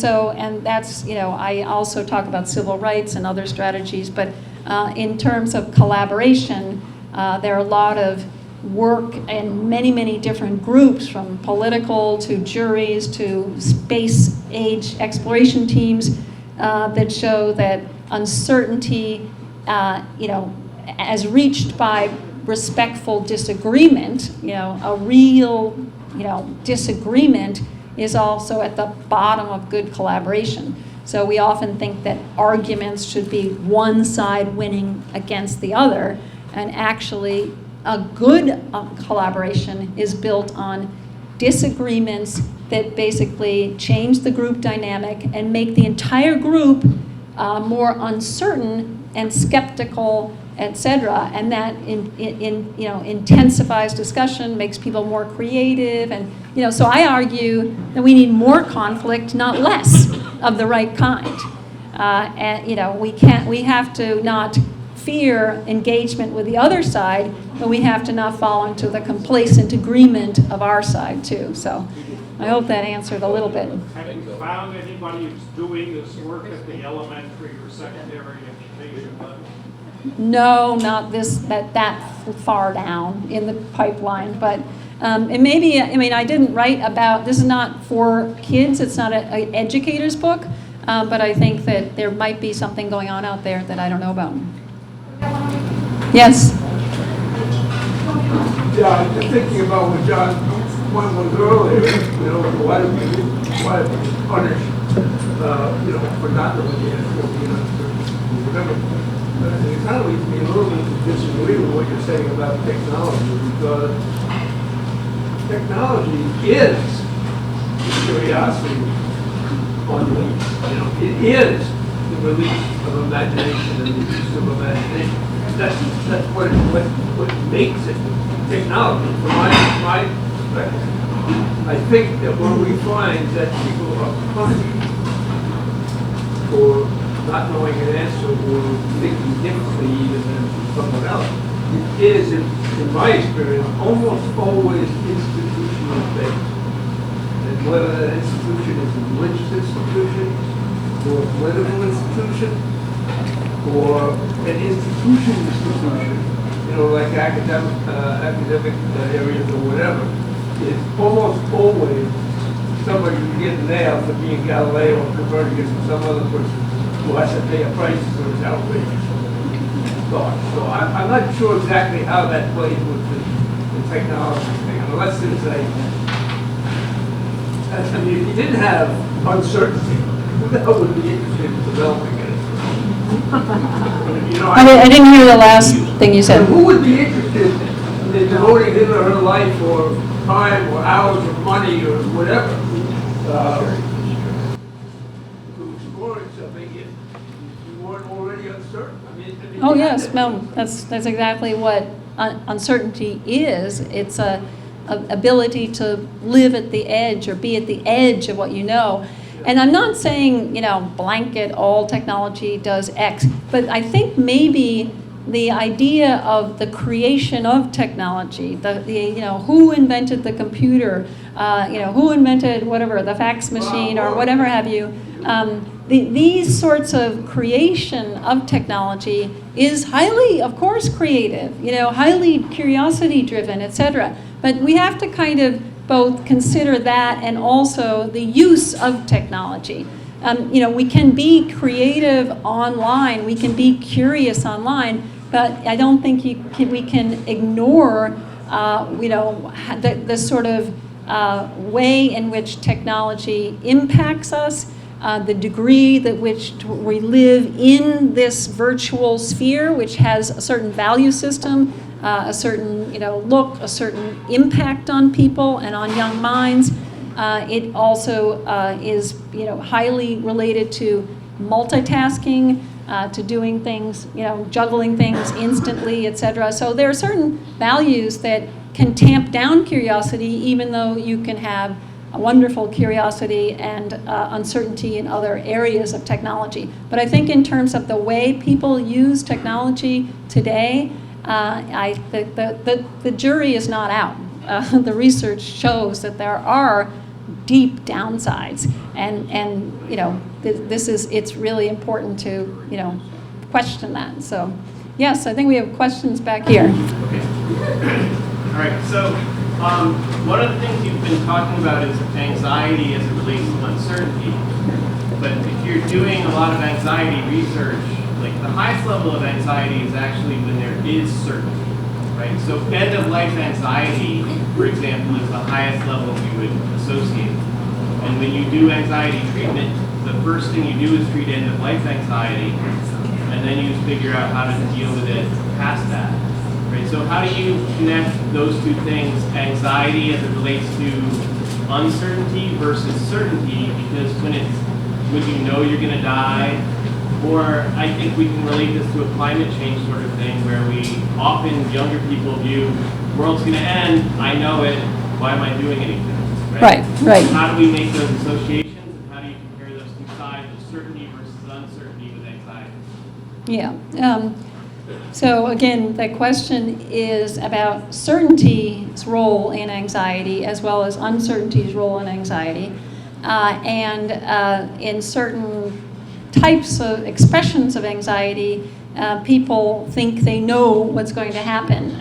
that's, I also talk about civil rights and other strategies, but in terms of collaboration, there are a lot of work in many, many different groups, from political to juries to space age exploration teams, that show that uncertainty, as reached by respectful disagreement, a real, disagreement is also at the bottom of good collaboration. So we often think that arguments should be one side winning against the other, and actually a good collaboration is built on disagreements that basically change the group dynamic and make the entire group more uncertain and skeptical, etc. And that intensifies discussion, makes people more creative, and so I argue that we need more conflict, not less, of the right kind. And we have to not fear engagement with the other side, but we have to not fall into the complacent agreement of our side too. So I hope that answered a little bit. Have you found anybody who's doing this work at the elementary or secondary education level? No, not that far down in the pipeline, but it may be, I didn't write about, this is not for kids, it's not an educator's book, but I think that there might be something going on out there that I don't know about. Yes? Yeah, I'm just thinking about what John's point was earlier, why do we punish, for not knowing the answer, whatever. It kind of leads me a little bit to disagree with what you're saying about technology, because technology is curiosity unleashed. It is the release of imagination and the use of imagination. That's what makes it technology. From my perspective, I think that when we find that people are punished for not knowing an answer or thinking differently even than someone else, it is, in my experience, almost always institutional based. And whether that institution is a religious institution, or a political institution, or an institution, like academic areas or whatever, it's almost always somebody who gets nailed for being Galileo or Copernicus or some other person who has to pay a price for his outrageous thought. So I'm not sure exactly how that plays with the technology thing, unless there's if you didn't have uncertainty, who the hell would be interested in developing it? I didn't hear the last thing you said. Who would be interested in devoting his or her life or time or hours or money or whatever to exploring something if you weren't already uncertain? Oh yes, no, that's exactly what uncertainty is. It's a ability to live at the edge or be at the edge of what you know. And I'm not saying, blanket all technology does X, but I think maybe the idea of the creation of technology, who invented the computer, who invented whatever, the fax machine or whatever have you, these sorts of creation of technology is highly, of course, creative, highly curiosity driven, etc. But we have to kind of both consider that and also the use of technology. We can be creative online, we can be curious online, but I don't think we can ignore, the sort of way in which technology impacts us, the degree that which we live in this virtual sphere, which has a certain value system, a certain look, a certain impact on people and on young minds. It also is, highly related to multitasking, to doing things, juggling things instantly, etc. So there are certain values that can tamp down curiosity, even though you can have a wonderful curiosity and uncertainty in other areas of technology. But I think in terms of the way people use technology today, the jury is not out. The research shows that there are deep downsides, and it's really important to question that. So yes, I think we have questions back here. Okay. All right. So one of the things you've been talking about is anxiety as it relates to uncertainty. But if you're doing a lot of anxiety research, like the highest level of anxiety is actually when there is certainty. Right? So end-of-life anxiety, for example, is the highest level we would associate. And when you do anxiety treatment, the first thing you do is treat end-of-life anxiety, and then you figure out how to deal with it past that. Right? So how do you connect those two things, anxiety as it relates to uncertainty versus certainty? Because when you know you're going to die, or I think we can relate this to a climate change sort of thing where we often, younger people view, world's going to end, I know it, why am I doing anything? Right. How do we make those associations, and how do you compare those two sides of certainty versus uncertainty with anxiety? Yeah. So again, the question is about certainty's role in anxiety as well as uncertainty's role in anxiety. And in certain types of expressions of anxiety, people think they know what's going to happen.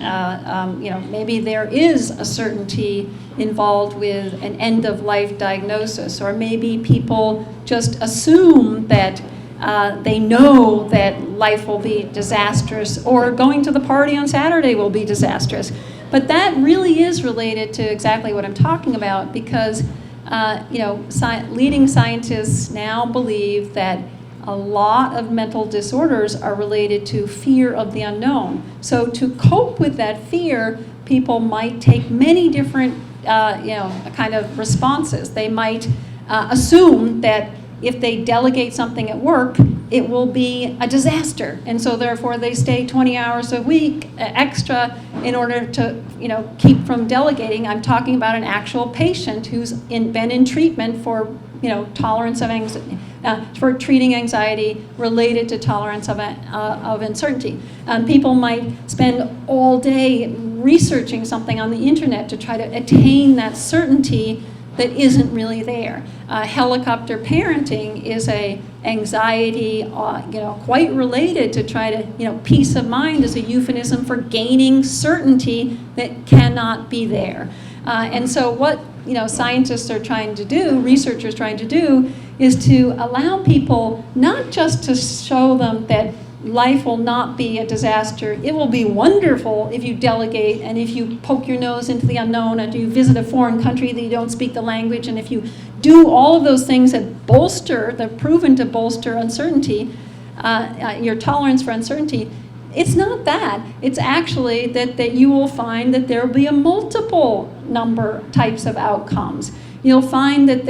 Maybe there is a certainty involved with an end-of-life diagnosis, or maybe people just assume that they know that life will be disastrous, or going to the party on Saturday will be disastrous. But that really is related to exactly what I'm talking about, because leading scientists now believe that a lot of mental disorders are related to fear of the unknown. So to cope with that fear, people might take many different kind of responses. They might assume that if they delegate something at work, it will be a disaster. And so therefore they stay 20 hours a week extra in order to keep from delegating. I'm talking about an actual patient who's been in treatment for tolerance of anxiety, for treating anxiety related to tolerance of uncertainty. People might spend all day researching something on the internet to try to attain that certainty that isn't really there. Helicopter parenting is a anxiety, quite related to try to, peace of mind is a euphemism for gaining certainty that cannot be there. And so what scientists are trying to do, researchers trying to do, is to allow people not just to show them that life will not be a disaster. It will be wonderful if you delegate, and if you poke your nose into the unknown, and you visit a foreign country that you don't speak the language, and if you do all of those things that have proven to bolster uncertainty, your tolerance for uncertainty. It's not that. It's actually that you will find that there will be a multiple number types of outcomes. You'll find that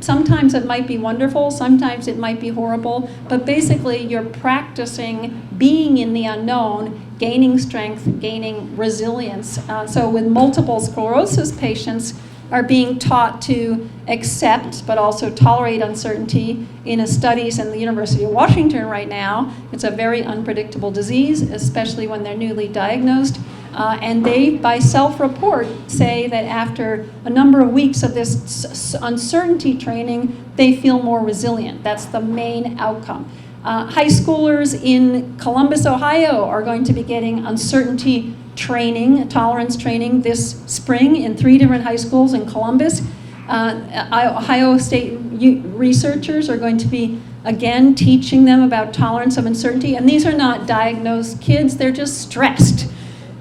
sometimes it might be wonderful, sometimes it might be horrible, but basically you're practicing being in the unknown, gaining strength, gaining resilience. So with multiple sclerosis patients are being taught to accept but also tolerate uncertainty in studies in the University of Washington right now. It's a very unpredictable disease, especially when they're newly diagnosed. And they, by self-report, say that after a number of weeks of this uncertainty training, they feel more resilient. That's the main outcome. High schoolers in Columbus, Ohio are going to be getting uncertainty training, tolerance training this spring in 3 different high schools in Columbus. Ohio State researchers are going to be, again, teaching them about tolerance of uncertainty. And these are not diagnosed kids, they're just stressed.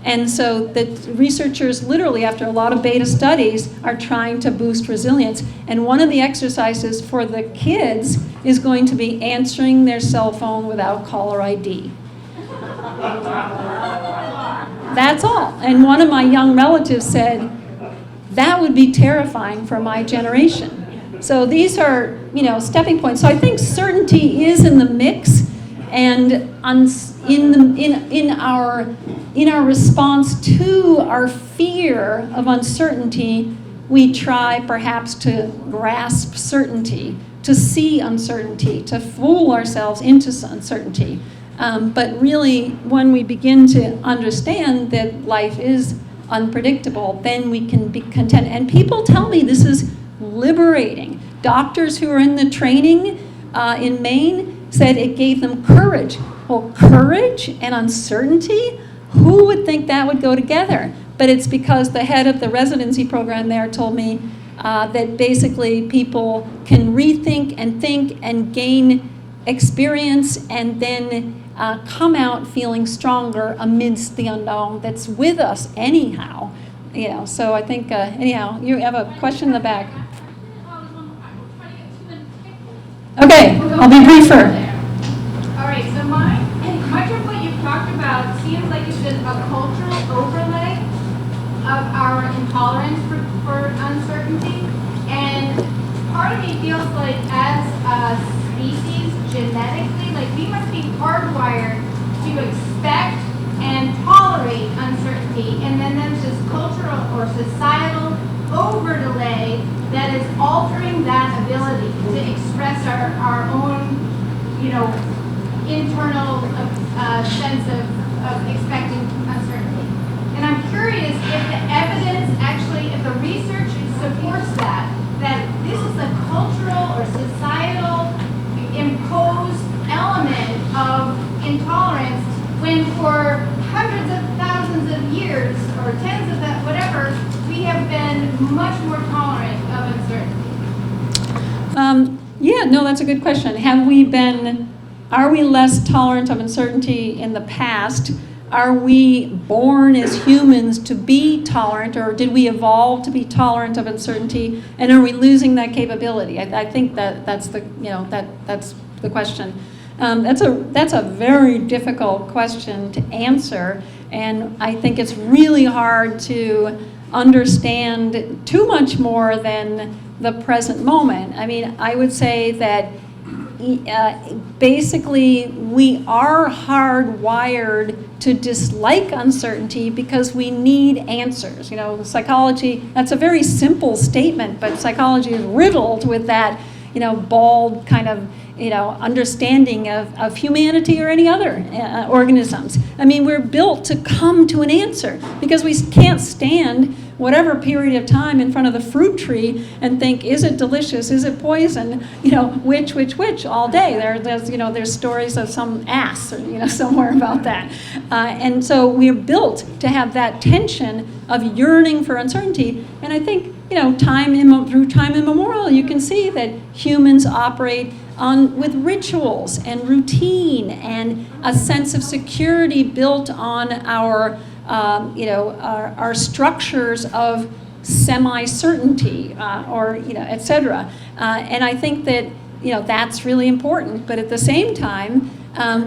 And so the researchers literally, after a lot of beta studies, are trying to boost resilience. And one of the exercises for the kids is going to be answering their cell phone without caller ID. That's all. And one of my young relatives said, that would be terrifying for my generation. So these are, stepping points. So I think certainty is in the mix, and in our response to our fear of uncertainty, we try perhaps to grasp certainty, to see uncertainty, to fool ourselves into uncertainty. But really, when we begin to understand that life is unpredictable, then we can be content. And people tell me this is liberating. Doctors who are in the training in Maine said it gave them courage. Well, courage and uncertainty, who would think that would go together? But it's because the head of the residency program there told me that basically people can rethink and think and gain experience and then come out feeling stronger amidst the unknown that's with us anyhow. So I think, anyhow, you have a question in the back. Okay, I'll be briefer. All right, so much of what you've talked about seems like it's just a cultural overlay of our intolerance for uncertainty. And part of me feels like as a species, genetically, like we must be hardwired to expect and tolerate uncertainty. And then there's this cultural or societal overlay that is altering that ability to express our own, internal sense of expecting uncertainty. And I'm curious if the evidence actually, if the research supports that this is a cultural or societal imposed element of intolerance when for hundreds of thousands of years or tens of that, whatever, we have been much more tolerant of uncertainty. That's a good question. Are we less tolerant of uncertainty in the past? Are we born as humans to be tolerant, or did we evolve to be tolerant of uncertainty? And are we losing that capability? I think that's the question. That's a very difficult question to answer, and I think it's really hard to understand too much more than the present moment. I mean, I would say that basically we are hardwired to dislike uncertainty because we need answers. Psychology, that's a very simple statement, but psychology is riddled with that, bald kind of, understanding of humanity or any other organisms. I mean, we're built to come to an answer because we can't stand whatever period of time in front of the fruit tree and think, is it delicious, is it poison, which all day. There's stories of some ass, or, somewhere about that. And so we're built to have that tension of yearning for uncertainty. And I think, through time immemorial, you can see that humans operate with rituals and routine and a sense of security built on our structures of semi-certainty, et cetera. And I think that, that's really important. But at the same time,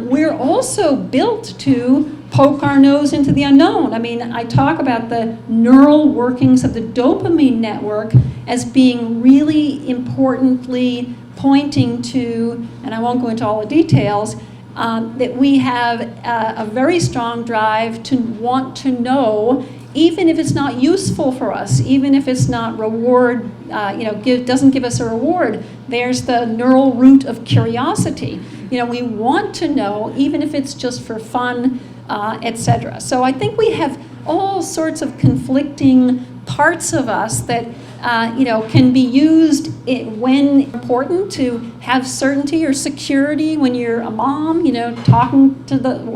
we're also built to poke our nose into the unknown. I mean, I talk about the neural workings of the dopamine network as being really importantly pointing to, and I won't go into all the details, that we have a very strong drive to want to know, even if it's not useful for us, even if it's not doesn't give us a reward. There's the neural root of curiosity. We want to know, even if it's just for fun, etc. So I think we have all sorts of conflicting parts of us that can be used when important to have certainty or security when you're a mom, talking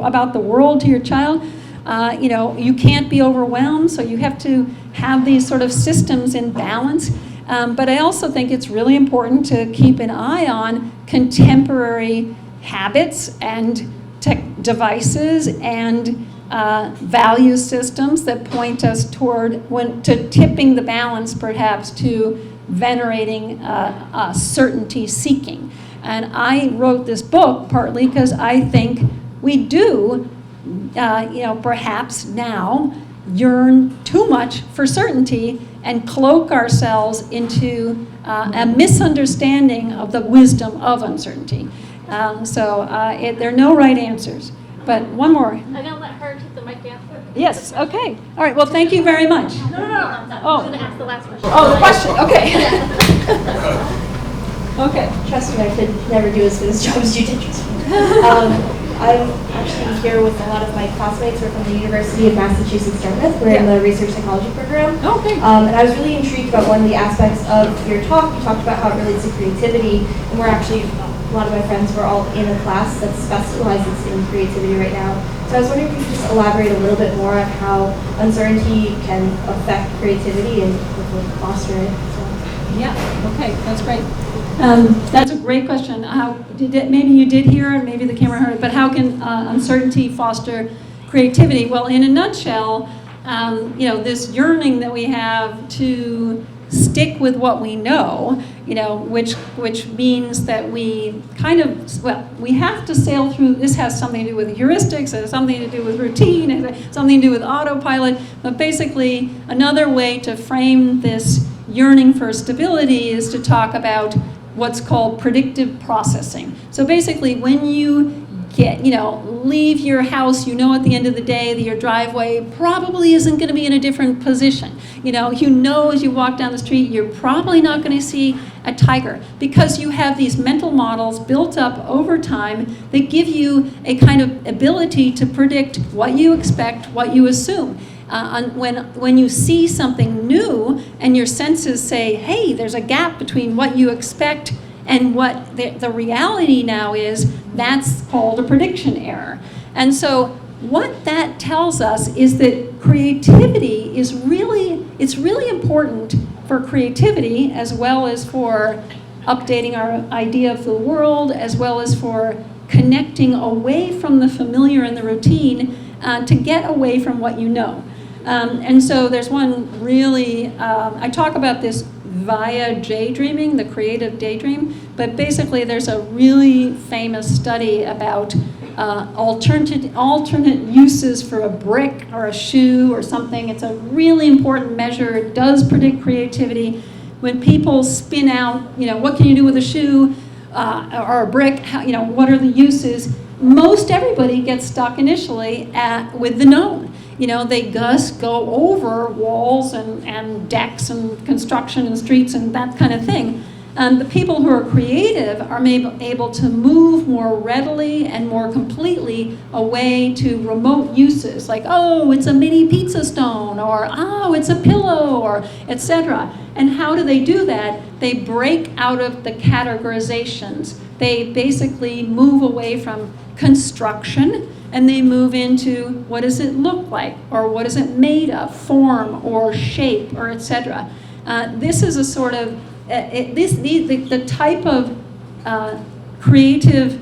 about the world to your child. You can't be overwhelmed, so you have to have these sort of systems in balance. But I also think it's really important to keep an eye on contemporary habits and tech devices and value systems that point us toward to tipping the balance, perhaps, to venerating certainty seeking. And I wrote this book partly because I think we do, perhaps now yearn too much for certainty, and cloak ourselves into a misunderstanding of the wisdom of uncertainty. There are no right answers. But one more. I'm gonna let her take the mic after. Yes, okay. All right, well, thank you very much. No. Oh. I'm gonna ask the last question. Oh, the question, okay. Okay. Trust me, I could never do as good a job as you did. I'm actually here with a lot of my classmates. We're from the University of Massachusetts Dartmouth. We're in the research psychology program. Okay. And I was really intrigued about one of the aspects of your talk. You talked about how it relates to creativity, and we're actually, a lot of my friends were all in a class that specializes in creativity right now. So I was wondering if you could just elaborate a little bit more on how uncertainty can affect creativity and foster it. Yeah, okay, that's great. That's a great question. Maybe you did hear it, maybe the camera heard it, but how can uncertainty foster creativity? Well, in a nutshell, this yearning that we have to stick with what we know, which means that we we have to sail through. This has something to do with heuristics, it has something to do with routine, it has something to do with autopilot, but basically another way to frame this yearning for stability is to talk about what's called predictive processing. So basically when you leave your house, at the end of the day that your driveway probably isn't going to be in a different position. As you walk down the street, you're probably not going to see a tiger because you have these mental models built up over time that give you a kind of ability to predict what you expect, what you assume. When you see something new and your senses say, hey, there's a gap between what you expect and what the reality now is, that's called a prediction error. And so what that tells us is that creativity it's really important for creativity as well as for updating our idea of the world, as well as for connecting away from the familiar and the routine to get away from what you know. And so there's one really, I talk about this via daydreaming, the creative daydream, but basically there's a really famous study about alternate uses for a brick or a shoe or something. It's a really important measure. It does predict creativity. When people spin out, what can you do with a shoe or a brick, what are the uses? Most everybody gets stuck initially with the known. They just go over walls and decks and construction and streets and that kind of thing. The people who are creative are able to move more readily and more completely away to remote uses, like, oh, it's a mini pizza stone, or oh, it's a pillow, or etc. And how do they do that? They break out of the categorizations. They basically move away from construction and they move into what does it look like, or what is it made of, form or shape, or etc. This is a sort of the type of creative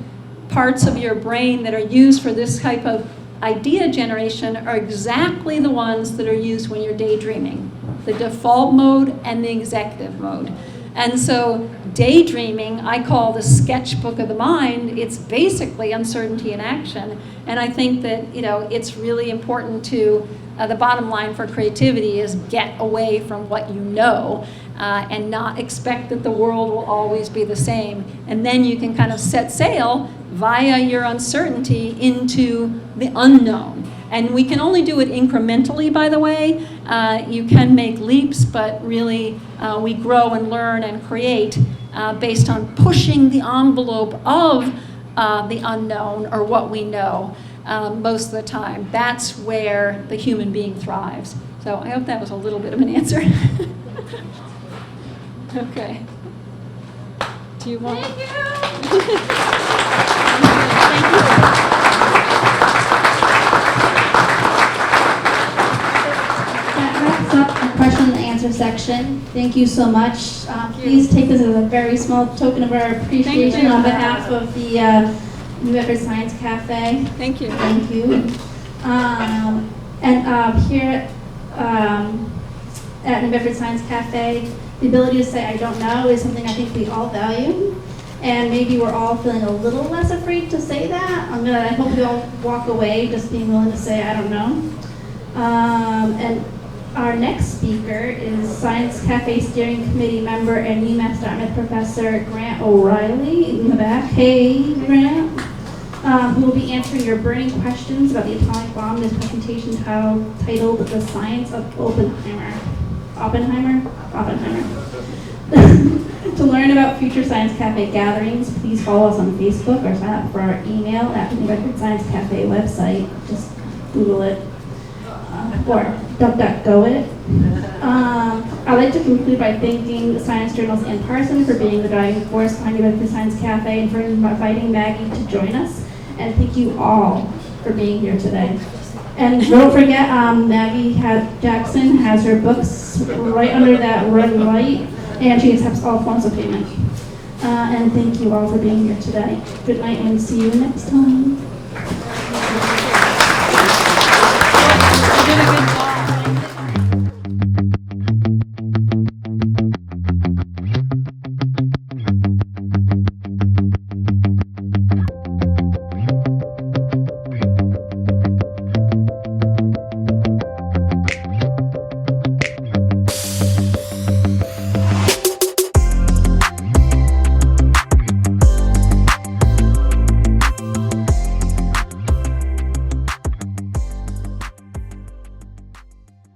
parts of your brain that are used for this type of idea generation are exactly the ones that are used when you're daydreaming, the default mode and the executive mode. And so daydreaming, I call the sketchbook of the mind. It's basically uncertainty in action. And I think that, it's really important to, the bottom line for creativity is get away from what you know and not expect that the world will always be the same. And then you can kind of set sail via your uncertainty into the unknown. And we can only do it incrementally, by the way. You can make leaps, but really we grow and learn and create based on pushing the envelope of the unknown or what we know most of the time. That's where the human being thrives. So I hope that was a little bit of an answer. Okay. Do you want? Thank you. Thank you. That wraps up our question and answer section. Thank you so much. Please take this as a very small token of our appreciation on behalf of the New Bedford Science Cafe. Thank you. Thank you. Here at New Bedford Science Cafe, the ability to say I don't know is something I think we all value. And maybe we're all feeling a little less afraid to say that. I hope we all walk away just being willing to say I don't know. And Our next speaker is Science Cafe Steering Committee member and UMass Dartmouth professor Grant O'Reilly in the back. Hey, Grant. Who will be answering your burning questions about the atomic bomb in his presentation titled The Science of Oppenheimer. To learn about future Science Cafe gatherings, please follow us on Facebook or sign up for our email at the Bedford Science Cafe website. Just Google it or DuckDuckGo it. I'd like to conclude by thanking the Science Journals and Parson for being the driving force behind the Bedford Science Cafe and for inviting Maggie to join us. And thank you all for being here today. And don't forget, Maggie Jackson has her books right under that red light, and she accepts all forms of payment. And thank you all for being here today. Good night, and see you next time.